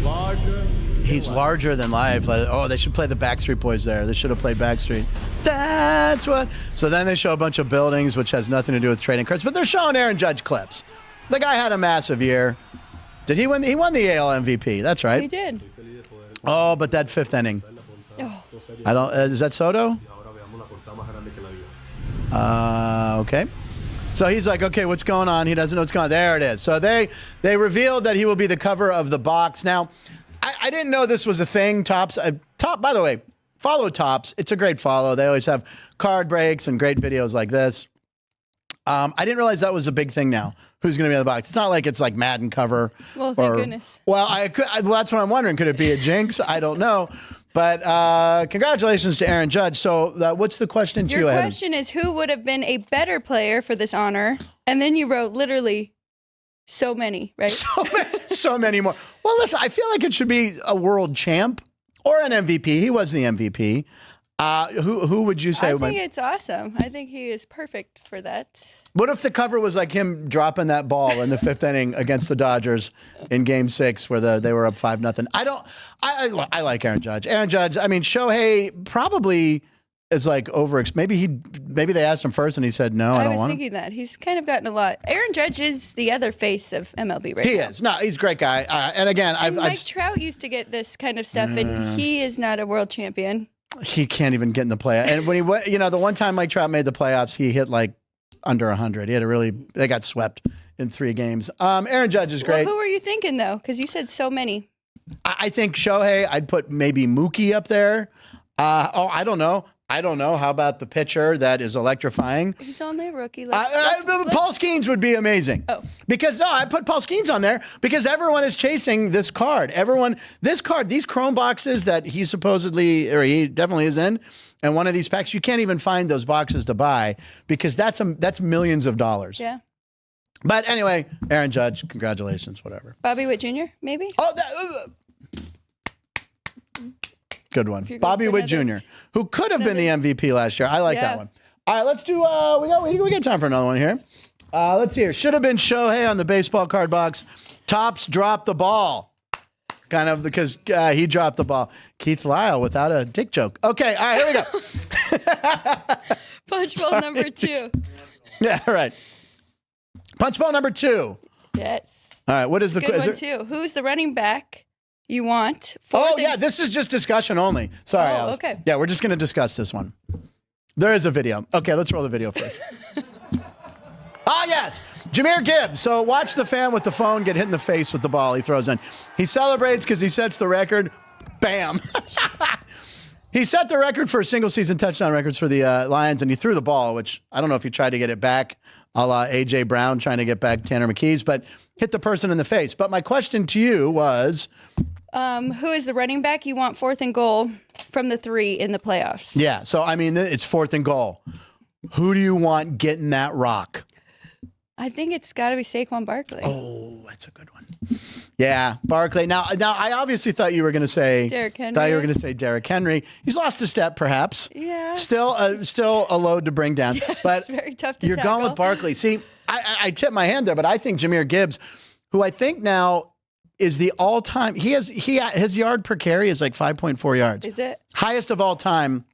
larger. He's larger than life. Like, oh, they should play the Backstreet Boys there. They should have played Backstreet. That's what. So then they show a bunch of buildings, which has nothing to do with trading cards, but they're showing Aaron Judge clips. The guy had a massive year. Did he win? He won the AL MVP. That's right. He did. Oh, but that 5th inning. Oh. I don't. Is that Soto? Okay. So he's like, okay, what's going on? He doesn't know what's going on. There it is. So they revealed that he will be the cover of the box. Now, I didn't know this was a thing. Topps. By the way, follow Topps. It's a great follow. They always have card breaks and great videos like this. I didn't realize that was a big thing now. Who's going to be on the box? It's not like it's like Madden cover. Well, thank goodness. Well, that's what I'm wondering. Could it be a jinx? I don't know. But congratulations to Aaron Judge. So what's the question to you? Your question is who would have been a better player for this honor? And then you wrote literally so many, right? So many more. Well, listen, I feel like it should be a world champ or an MVP. He was the MVP. Who would you say? I think it's awesome. I think he is perfect for that. What if the cover was like him dropping that ball in the 5th inning against the Dodgers in Game 6 where they were up 5-0? I like Aaron Judge. Aaron Judge. I mean, Shohei probably is like maybe they asked him first and he said no. I don't want. I was thinking that he's kind of gotten a lot. Aaron Judge is the other face of MLB right now. He is. No, he's a great guy. And again, Mike Trout used to get this kind of stuff, and he is not a world champion. He can't even get in the playoffs. And when he went, the one time Mike Trout made the playoffs, he hit like under 100. They got swept in 3 games. Aaron Judge is great. Well, who were you thinking though? Because you said so many. I think Shohei. I'd put maybe Mookie up there. I don't know. How about the pitcher that is electrifying? He's only a rookie. Paul Skeens would be amazing. Oh. Because, I put Paul Skeens on there because everyone is chasing this card. These Chrome boxes that he definitely is in, and one of these packs, you can't even find those boxes to buy because that's millions of dollars. Yeah. But anyway, Aaron Judge, congratulations, whatever. Bobby Witt Jr., maybe? Oh, good one. Bobby Witt Jr., who could have been the MVP last year. I like that one. All right, let's do, we got time for another one here. Let's see here. Should have been Shohei on the baseball card box. Tops dropped the ball. Kind of because he dropped the ball. Keith Lyle without a dick joke. Okay, all right, here we go. Punch ball number 2. Yeah, all right. Punch ball number 2. Yes. All right, what is the good one too? Who's the running back you want? This is just discussion only. Sorry, Alex. Okay. Yeah, we're just going to discuss this one. There is a video. Okay, let's roll the video first. Yes. Jahmyr Gibbs. So watch the fan with the phone get hit in the face with the ball he throws in. He celebrates because he sets the record. Bam. He set the record for single season touchdown records for the Lions, and he threw the ball, which I don't know if he tried to get it back, a la A.J. Brown trying to get back Tanner McKee's, but hit the person in the face. But my question to you was... who is the running back you want 4th and goal from the 3 in the playoffs? Yeah, so I mean, it's 4th and goal. Who do you want getting that rock? I think it's got to be Saquon Barkley. Oh, that's a good one. Yeah, Barkley. Now, I obviously thought you were going to say Derrick Henry. Derrick Henry. He's lost a step, perhaps. Yeah. Still a load to bring down. Yes, but very tough to You're tackle. going with Barkley. See, I tip my hand there, but I think Jahmyr Gibbs, who I think now is the all-time. His yard per carry is like 5.4 yards. Is it? Highest of all time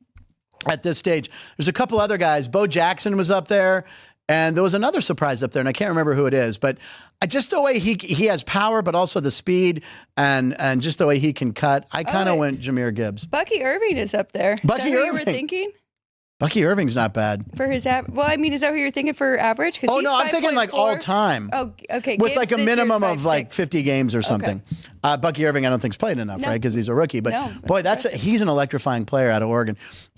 at this stage. There's a couple other guys. Bo Jackson was up there. And there was another surprise up there, and I can't remember who it is, but just the way he has power, but also the speed and just the way he can cut. I kind of went Jahmyr Gibbs. Bucky Irving is up there. Bucky is that who Irving. you were thinking? Bucky Irving's not bad. For his well, I mean, is that who you're thinking for average? Oh, no, I'm thinking like all time. Oh, okay. With Gibbs like a this minimum year's of like 5'6". 50 games or something. Okay. Bucky Irving, I don't think's played enough, No. right? Because he's a rookie. But No, boy, he's an electrifying player out of Oregon.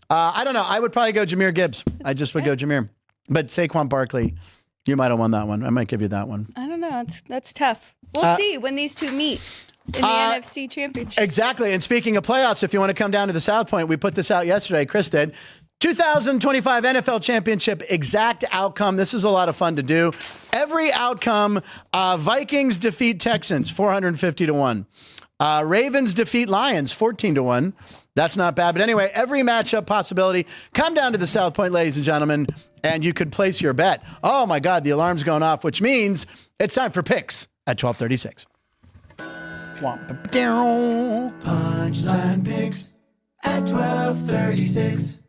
I don't know. I would probably go Jahmyr Gibbs. I just would go Jahmyr. But Saquon Barkley, you might have won that one. I might give you that one. I don't know. That's tough. We'll see when these two meet in the NFC Championship. Exactly. And speaking of playoffs, if you want to come down to the South Point, we put this out yesterday. Chris did. 2025 NFL Championship exact outcome. This is a lot of fun to do. Every outcome, Vikings defeat Texans 450-1. Ravens defeat Lions 14-1. That's not bad. But anyway, every matchup possibility. Come down to the South Point, ladies and gentlemen, and you could place your bet. Oh, my God, the alarm's going off, which means it's time for picks at 12:36. Punchline picks at 12:36.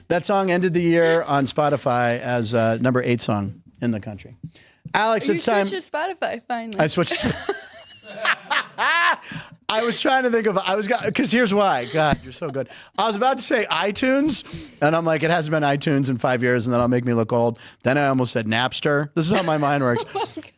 That song ended the year on Spotify as number 8 song in the country. Alex, it's time. You switched to Spotify finally. I switched. I was trying to think of, because here's why. God, you're so good. I was about to say iTunes, and I'm like, it hasn't been iTunes in 5 years, and then I'll make me look old. Then I almost said Napster. This is how my mind works.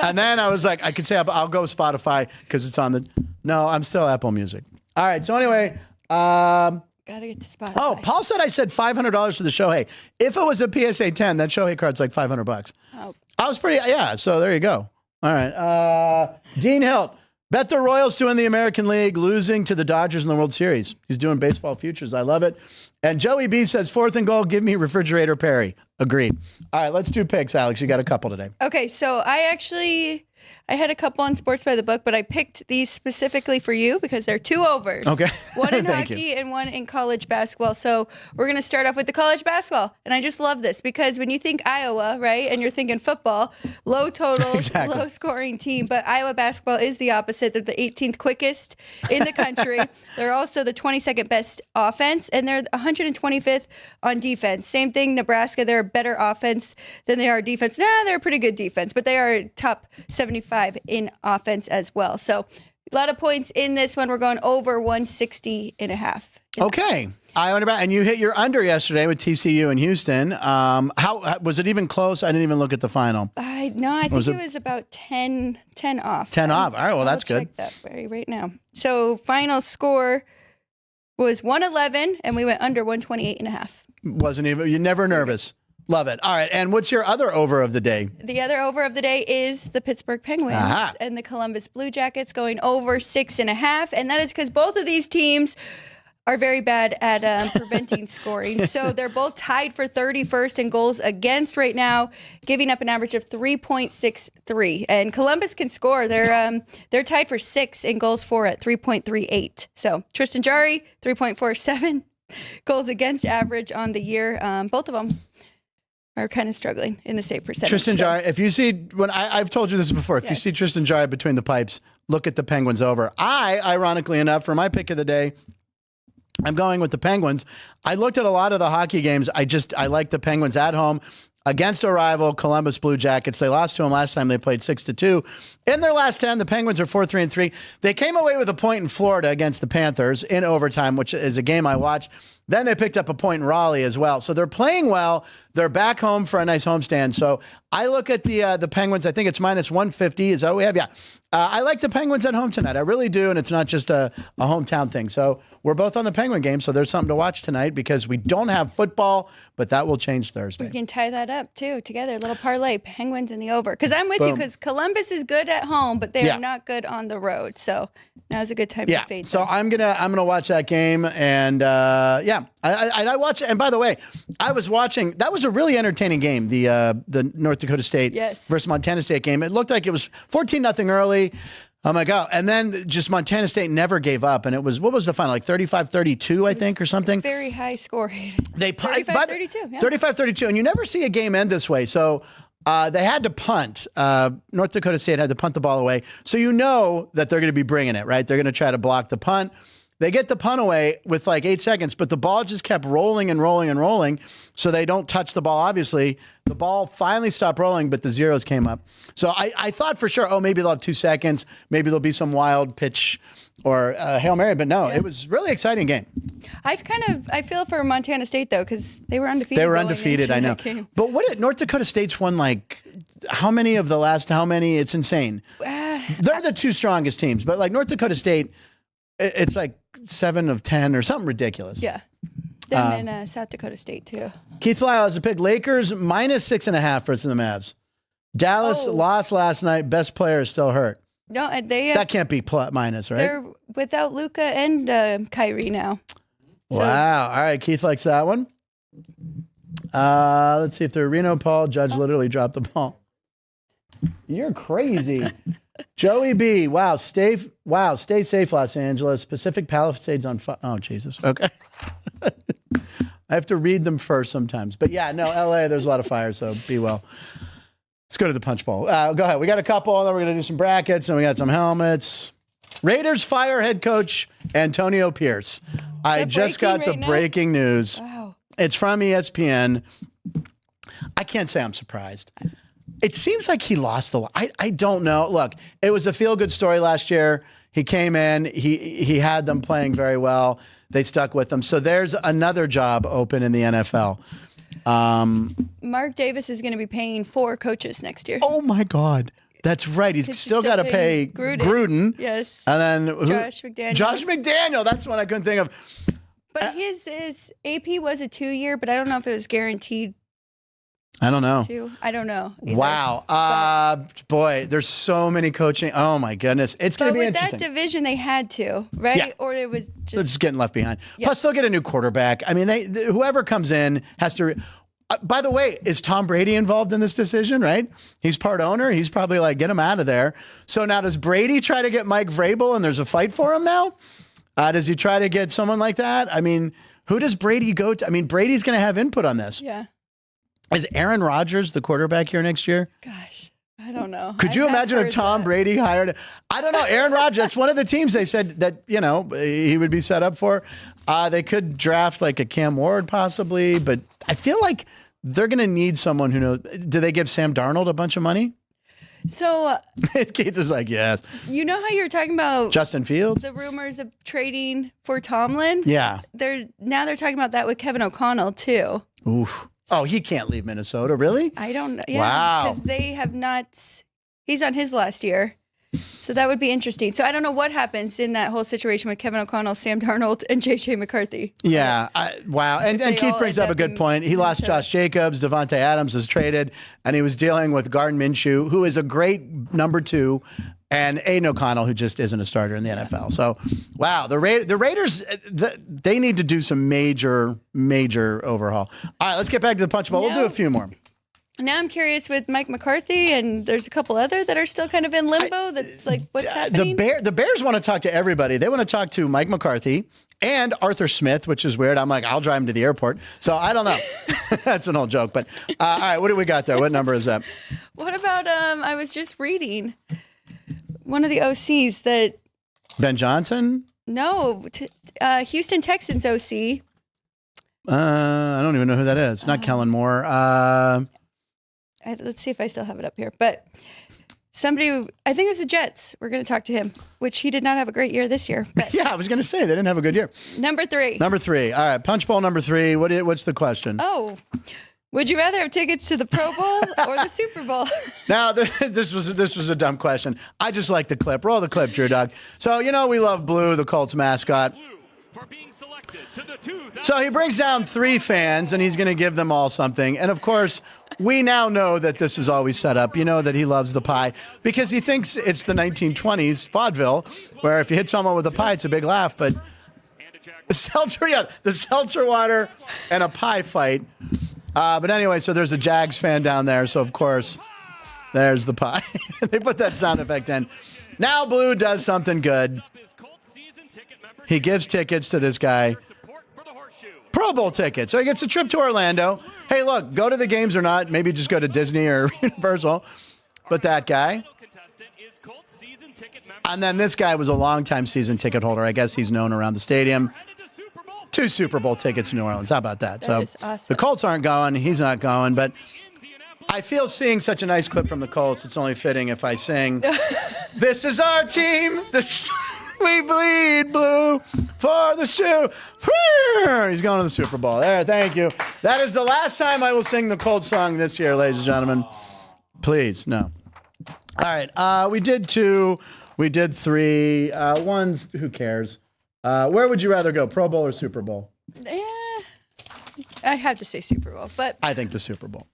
And then I was like, I could say, I'll go Spotify because it's on the, no, I'm still Apple Music. All right, so anyway. Gotta get to Spotify. Oh, Paul said I said $500 for the Shohei. If it was a PSA 10, that Shohei card's like $500. Oh. I was pretty, yeah, so there you go. All right. Dean Hilt. Bet the Royals to win the American League, losing to the Dodgers in the World Series. He's doing baseball futures. I love it. And Joey B says, 4th and goal, give me Refrigerator Perry. Agreed. All right, let's do picks, Alex. You got a couple today. Okay, so I actually I had a couple on Sports by the Book, but I picked these specifically for you because they're 2 overs. Okay. One in Thank hockey you. and one in college basketball. So we're going to start off with the college basketball. And I just love this because when you think Iowa, right, and you're thinking football, low totals, Exactly. low scoring team. But Iowa basketball is the opposite. They're the 18th quickest in the country. They're also the 22nd best offense, and they're 125th on defense. Same thing, Nebraska. They're a better offense than they are defense. They're a pretty good defense, but they are top 75 in offense as well. So a lot of points in this one. We're going over 160.5. Okay. And you hit your under yesterday with TCU and Houston. How was it even close? I didn't even look at the final. I think it was about 10 off. 10 off. All right. Well, that's I'll good. check that right now. So final score was 111, and we went under 128.5. Wasn't even, you're never nervous. Love it. All right. And what's your other over of the day? The other over of the day is the Pittsburgh Penguins and the Columbus Blue Jackets going over 6.5. And that is because both of these teams are very bad at preventing scoring. So they're both tied for 31st in goals against right now, giving up an average of 3.63. And Columbus can score. They're tied for 6th in goals for at 3.38. So Tristan Jarry, 3.47 goals against average on the year. Both of them are kind of struggling in the save percentage. Tristan Jarry, if you see, I've told you this before, if you see Tristan Jarry between the pipes, look at the Penguins over. Ironically enough, for my pick of the day, I'm going with the Penguins. I looked at a lot of the hockey games. I like the Penguins at home against a rival, Columbus Blue Jackets. They lost to them last time. They played 6-2. In their last 10, the Penguins are 4-3-3. They came away with a point in Florida against the Panthers in overtime, which is a game I watched. Then they picked up a point in Raleigh as well. So they're playing well. They're back home for a nice homestand. So I look at the Penguins. I think it's minus 150. Is that what we have? Yeah. I like the Penguins at home tonight. I really do. And it's not just a hometown thing. So we're both on the Penguin game. So there's something to watch tonight because we don't have football, but that will change Thursday. We can tie that up too together. A little parlay, Penguins in the over. Because I'm with you because Columbus is good at home, but they are not good on the road. So now's a good time to fade. So I'm gonna watch that game and I watch. And by the way, I was watching. That was a really entertaining game. The North Dakota State versus Montana State game. It looked like it was 14-0 early. Oh my God. And then just Montana State never gave up. And it was, what was the final? Like 35-32, I think, or something. Very high scoring. They 35-32. Yeah. 35-32. And you never see a game end this way. So they had to punt. North Dakota State had to punt the ball away. So you know that they're going to be bringing it, right? They're going to try to block the punt. They get the punt away with like 8 seconds, but the ball just kept rolling and rolling and rolling. So they don't touch the ball, obviously. The ball finally stopped rolling, but the zeros came up. So I thought for sure, maybe they'll have 2 seconds. Maybe there'll be some wild pitch or Hail Mary. But no, it was a really exciting game. I feel for Montana State, though, because they were undefeated. They were undefeated, I know. But North Dakota State's won like, how many of the last, how many? It's insane. They're the 2 strongest teams. But like North Dakota State, it's like 7 of 10 or something ridiculous. Yeah. Them in South Dakota State, too. Keith Lyle has a pick. Lakers minus 6.5 versus the Mavs. Dallas lost last night. Best player is still hurt. No, that can't be minus, right? They're without Luka and Kyrie now. Wow. All right. Keith likes that one. Let's see if they're Reno Paul. Judge literally dropped the ball. You're crazy. Joey B. Wow. Stay safe, Los Angeles. Pacific Palisades on fire. Oh, Jesus. Okay. I have to read them first sometimes. But yeah, no, LA, there's a lot of fire, so be well. Let's go to the punch bowl. Go ahead. We got a couple, and then we're going to do some brackets, and we got some helmets. Raiders fire head coach Antonio Pierce. I just got the breaking news. Wow. It's from ESPN. I can't say I'm surprised. It seems like he lost the. I don't know. Look, it was a feel-good story last year. He came in. He had them playing very well. They stuck with him. So there's another job open in the NFL. Mark Davis is going to be paying 4 coaches next year. Oh my God, that's right. He's still got to pay Gruden. Yes. And then Josh McDaniels. Josh McDaniel. That's one I couldn't think of. But his AP was a 2-year, but I don't know if it was guaranteed. I don't know. I don't know. Either. Wow. Boy, there's so many coaching. Oh, my goodness. It's going to be interesting. But with that division, they had to, right? Yeah. Or it was They're just getting left behind. Yeah. Plus, they'll get a new quarterback. I mean, whoever comes in has to By the way, is Tom Brady involved in this decision, right? He's part owner. He's probably like, get him out of there. So now does Brady try to get Mike Vrabel and there's a fight for him now? Does he try to get someone like that? I mean, who does Brady go to? I mean, Brady's going to have input on this. Yeah. Is Aaron Rodgers the quarterback here next year? Gosh, I don't know. Could you imagine if Tom Brady hired? I don't know. Aaron Rodgers, that's one of the teams they said that, he would be set up for. They could draft like a Cam Ward possibly, but I feel like they're going to need someone who knows. Do they give Sam Darnold a bunch of money? So Keith is like, yes. You know how you were talking about Justin Fields? the rumors of trading for Tomlin? Yeah. They're talking about that with Kevin O'Connell too. Oof. Oh, he can't leave Minnesota, really? I don't know. Yeah, wow. Because they have not. He's on his last year. So that would be interesting. So I don't know what happens in that whole situation with Kevin O'Connell, Sam Darnold, and J.J. McCarthy. Yeah. Wow. And Keith brings up a good point. He lost Josh Jacobs. Devontae Adams was traded, and he was dealing with Gardner Minshew, who is a great number 2, and Aiden O'Connell, who just isn't a starter in the NFL. So, wow. The Raiders, they need to do some major overhaul. All right, let's get back to the Punch Bowl. We'll do a few more. Now I'm curious with Mike McCarthy, and there's a couple other that are still kind of in limbo. That's like, what's happening? The Bears want to talk to everybody. They want to talk to Mike McCarthy and Arthur Smith, which is weird. I'm like, I'll drive him to the airport. So I don't know. That's an old joke. But all right, what do we got there? What number is that? What about, I was just reading one of the OCs that. Ben Johnson? No, Houston Texans OC. I don't even know who that is. Not Kellen Moore. Let's see if I still have it up here. But somebody, I think it was the Jets. We're going to talk to him, which he did not have a great year this year. But yeah, I was going to say they didn't have a good year. Number 3. All right, Punch Bowl number 3. What's the question? Oh, would you rather have tickets to the Pro Bowl or the Super Bowl? Now, this was a dumb question. I just like the clip. Roll the clip, Drew Dog. So, we love Blue, the Colts mascot. So he brings down 3 fans, and he's going to give them all something. And, of course, we now know that this is always set up. You know that he loves the pie because he thinks it's the 1920s vaudeville where if you hit someone with a pie, it's a big laugh. But the seltzer water and a pie fight. But anyway, so there's a Jags fan down there. So, of course, there's the pie. They put that sound effect in. Now Blue does something good. He gives tickets to this guy. Pro Bowl tickets. So he gets a trip to Orlando. Hey, look, go to the games or not. Maybe just go to Disney or Universal. But that guy. And then this guy was a longtime season ticket holder. I guess he's known around the stadium. 2 Super Bowl tickets in New Orleans. How about that? That is awesome. The Colts aren't going. He's not going. But I feel seeing such a nice clip from the Colts, it's only fitting if I sing, "This is our team. We bleed blue for the shoe." He's going to the Super Bowl. There, thank you. That is the last time I will sing the Colts song this year, ladies and gentlemen. Please, no. All right, we did 2. We did 3. One's, who cares? Where would you rather go, Pro Bowl or Super Bowl? I have to say Super Bowl, but I think the Super Bowl.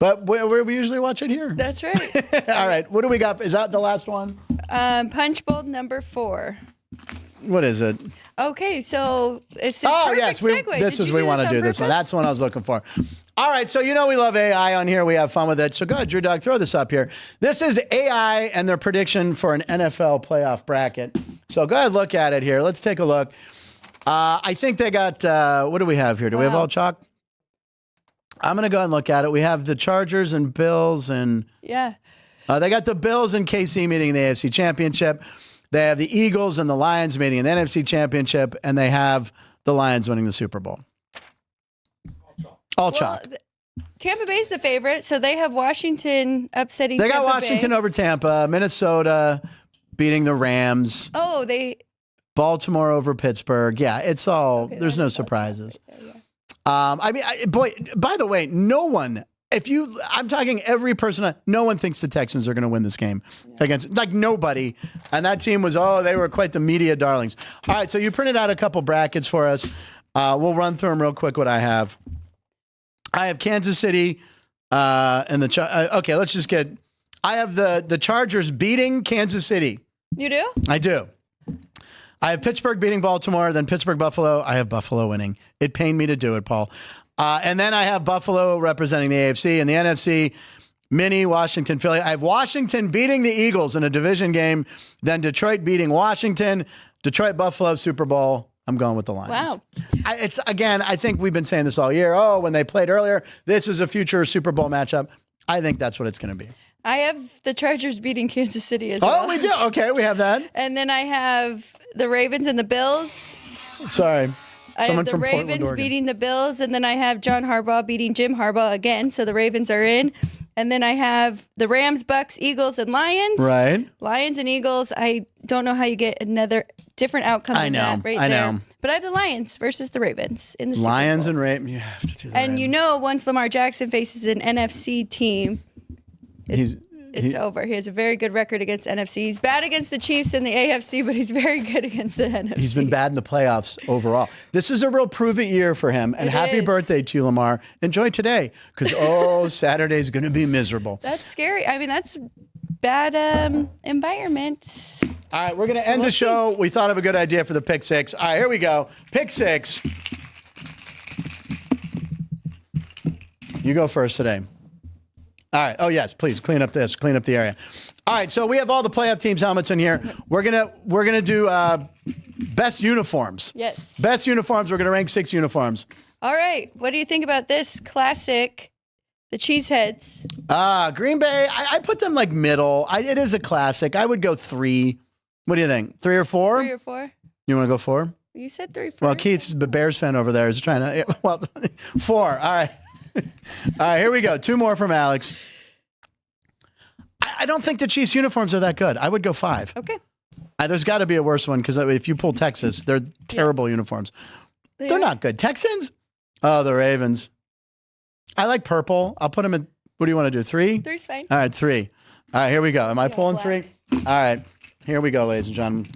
But we usually watch it here. That's right. All right, what do we got? Is that the last one? Punch Bowl number 4. What is it? Okay, so it's this Oh, perfect yes, segue. we want to do this one. That's the one I was looking for. All right, so we love AI on here. We have fun with it. So go ahead, Drew Dog, throw this up here. This is AI and their prediction for an NFL playoff bracket. So go ahead, look at it here. Let's take a look. I think they got, what do we have here? Do we have all chalk? I'm going to go ahead and look at it. We have the Chargers and Bills and... Yeah. They got the Bills and KC meeting in the AFC Championship. They have the Eagles and the Lions meeting in the NFC Championship, and they have the Lions winning the Super Bowl. All chalk. Tampa Bay's the favorite, so they have Washington upsetting They got Tampa Washington Bay. over Tampa, Minnesota beating the Rams. Oh, Baltimore over Pittsburgh. Yeah, it's all, Okay, there's no that's surprises. right there, yeah. I mean, by the way, no one, I'm talking every person, no one thinks the Texans are going to win this game against, like nobody. And that team was, they were quite the media darlings. All right, so you printed out a couple brackets for us. We'll run through them real quick, what I have. I have Kansas City and okay, let's just I have the Chargers beating Kansas City. You do? I do. I have Pittsburgh beating Baltimore, then Pittsburgh-Buffalo. I have Buffalo winning. It pained me to do it, Paul. And then I have Buffalo representing the AFC and the NFC. Mini, Washington, Philly. I have Washington beating the Eagles in a division game, then Detroit beating Washington, Detroit, Buffalo, Super Bowl. I'm going with the Lions. Wow. I think we've been saying this all year. Oh, when they played earlier, this is a future Super Bowl matchup. I think that's what it's going to be. I have the Chargers beating Kansas City as well. Oh, we do? Okay, we have that. And then I have the Ravens and the Bills. Sorry. I have the Ravens beating the Bills, and then I have John Harbaugh beating Jim Harbaugh again, so the Ravens are in. And then I have the Rams, Bucks, Eagles, and Lions. Right. Lions and Eagles. I don't know how you get another different outcome than that right I there. know. But I have the Lions versus the Ravens in the Super Bowl. Lions and Ravens. You have to do that. And you know, once Lamar Jackson faces an NFC team, it's over. He has a very good record against NFC. He's bad against the Chiefs and the AFC, but he's very good against the NFC. He's been bad in the playoffs overall. This is a real prove-it year for him. And happy birthday to you, Lamar. Enjoy today, because, Saturday's going to be miserable. That's scary. I mean, that's bad environment. All right, we're going to end the show. We thought of a good idea for the Pick Six. All right, here we go. Pick Six. You go first today. All right. Oh, yes, please clean up the area. All right, so we have all the playoff teams' helmets in here. We're gonna do best uniforms. Yes. Best uniforms. We're gonna rank 6 uniforms. All right. What do you think about this classic, the Cheeseheads? Green Bay. I put them like middle. It is a classic. I would go 3. What do you think? 3 or 4? 3 or 4. You want to go 4? You said 3 or 4. Well, Keith's a Bears fan over there is trying to. Well, 4. All right. All right, here we go. 2 more from Alex. I don't think the Chiefs uniforms are that good. I would go 5. Okay. There's got to be a worse one because if you pull Texas, they're terrible uniforms. They're not good. Texans? Oh, the Ravens. I like purple. I'll put them in. What do you want to do? 3? 3's fine. All right, 3. All right, here we go. Am I pulling 3? All right, here we go, ladies and gentlemen.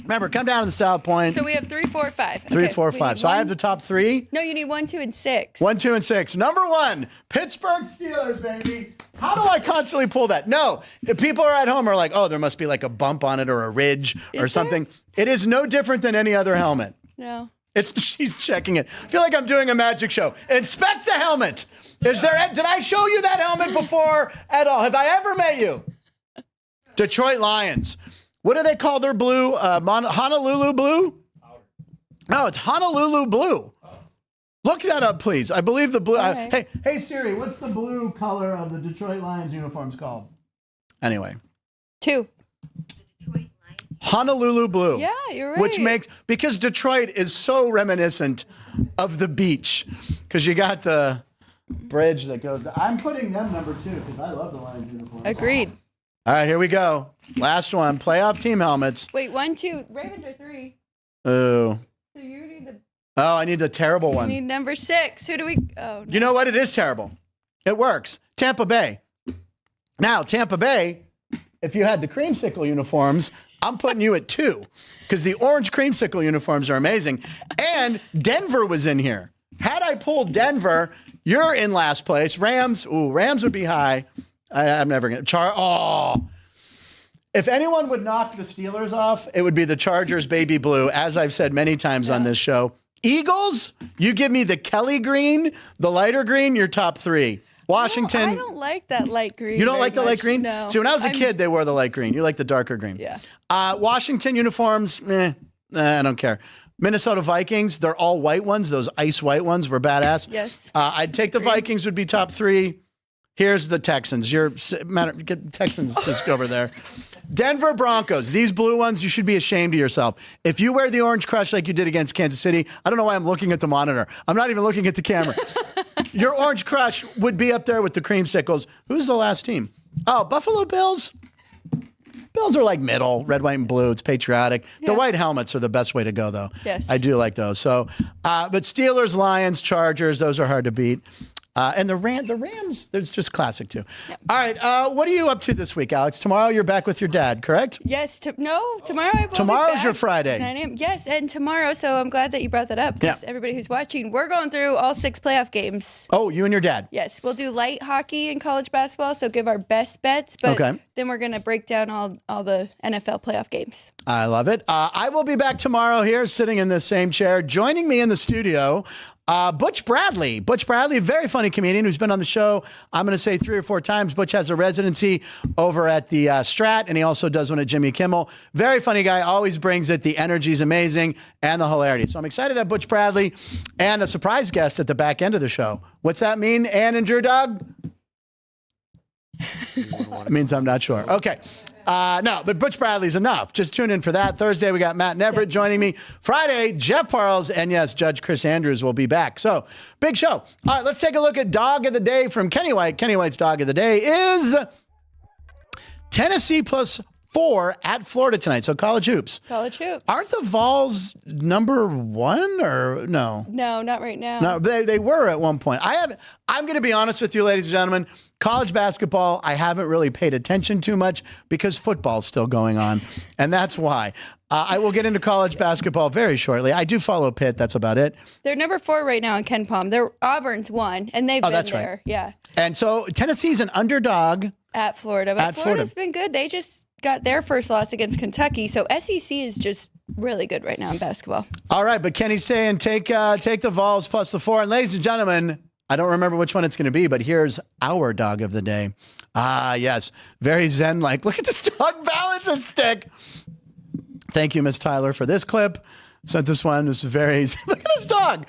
Remember, come down to the South Point. So we have 3, 4, 5. 3, 4, 5. So I have the top 3. No, you need 1, 2, and 6. 1, 2, and 6. Number 1, Pittsburgh Steelers, baby. How do I constantly pull that? No, if people are at home are like, oh, there must be like a bump on it or a ridge or something. It is no different than any other helmet. No. She's checking it. I feel like I'm doing a magic show. Inspect the helmet. Did I show you that helmet before at all? Have I ever met you? Detroit Lions. What do they call their blue? Honolulu blue? No, it's Honolulu blue. Look that up, please. I believe the blue. Right. Hey Siri, what's the blue color of the Detroit Lions uniforms called? Anyway. 2. Honolulu blue. Yeah, you're right. Because Detroit is so reminiscent of the beach. Because you got the bridge that goes. I'm putting them number 2 because I love the Lions uniform. Agreed. All right, here we go. Last one. Playoff team helmets. Wait, 1, 2. Ravens are 3. Oh. So you need the. Oh, I need the terrible one. You need number 6. Who do we? Oh. No. You know what? It is terrible. It works. Tampa Bay. Now, Tampa Bay, if you had the creamsicle uniforms, I'm putting you at 2 because the orange creamsicle uniforms are amazing. And Denver was in here. Had I pulled Denver, you're in last place. Rams. Ooh, Rams would be high. I'm never going to. If anyone would knock the Steelers off, it would be the Chargers baby blue, as I've said many times on this show. Eagles, you give me the Kelly green, the lighter green, your top 3. Washington. I don't like that light green. You don't like the light green? No. See, when I was a kid, they wore the light green. You like the darker green. Yeah. Washington uniforms, I don't care. Minnesota Vikings, they're all white ones. Those ice white ones were badass. Yes. I'd take the Vikings would be top 3. Here's the Texans. Get Texans just go over there. Denver Broncos. These blue ones, you should be ashamed of yourself. If you wear the Orange Crush like you did against Kansas City, I don't know why I'm looking at the monitor. I'm not even looking at the camera. Your Orange Crush would be up there with the creamsicles. Who's the last team? Oh, Buffalo Bills. Bills are like middle, red, white, and blue. It's patriotic. Yeah. The white helmets are the best way to go, though. Yes. I do like those. So, but Steelers, Lions, Chargers, those are hard to beat. And the Rams, there's just classic too. Yep. All right, what are you up to this week, Alex? Tomorrow you're back with your dad, correct? Yes. Tomorrow I will Tomorrow's be back your Friday. 9 a.m. Yes, and tomorrow. So I'm glad that you brought that up. Because everybody who's watching, we're going through all 6 playoff games. Oh, you and your dad? Yes, we'll do light hockey and college basketball. So give our best bets, but then we're going to break down all the NFL playoff games. I love it. I will be back tomorrow here, sitting in the same chair. Joining me in the studio, Butch Bradley. Butch Bradley, a very funny comedian who's been on the show, I'm going to say 3 or 4 times. Butch has a residency over at the Strat, and he also does one at Jimmy Kimmel. Very funny guy, always brings it. The energy's amazing and the hilarity. So I'm excited to have Butch Bradley and a surprise guest at the back end of the show. What's that mean, Ann and Drew Dog? It means I'm not sure. Okay. No, but Butch Bradley's enough. Just tune in for that. Thursday, we got Matt and Everett joining me. Friday, Jeff Parles, and yes, Judge Chris Andrews will be back. So, big show. All right, let's take a look at Dog of the Day from Kenny White. Kenny White's Dog of the Day is Tennessee +4 at Florida tonight. So, college hoops. College hoops. Aren't the Vols number 1 or no? No, not right now. No, they were at one point. I'm going to be honest with you, ladies and gentlemen. College basketball, I haven't really paid attention too much because football's still going on, and that's why. I will get into college basketball very shortly. I do follow Pitt. That's about it. They're number 4 right now in Ken Palm. Auburn's 1, and they've been that's there. Right. Yeah. And so Tennessee's an underdog. At Florida. But Florida's been good. They just got their first loss against Kentucky. So SEC is just really good right now in basketball. All right, but Kenny's saying take the Vols +4. And ladies and gentlemen, I don't remember which one it's going to be, but here's our Dog of the Day. Ah, yes. Very zen-like. Look at this dog balance a stick. Thank you, Miss Tyler, for this clip. Sent this one. This is very... Look at this dog.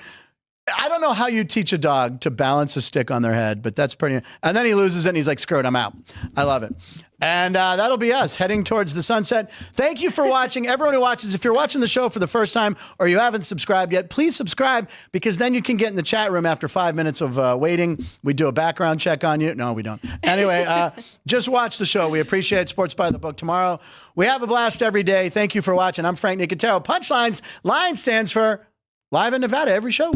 I don't know how you teach a dog to balance a stick on their head, but that's pretty... And then he loses it, and he's like, screw it, I'm out. I love it. And that'll be us heading towards the sunset. Thank you for watching. Everyone who watches, if you're watching the show for the first time or you haven't subscribed yet, please subscribe because then you can get in the chat room after 5 minutes of waiting. We do a background check on you. No, we don't. Anyway, just watch the show. We appreciate Sports by the Book tomorrow. We have a blast every day. Thank you for watching. I'm Frank Nicotero. Punchlines. Line stands for Live in Nevada every show.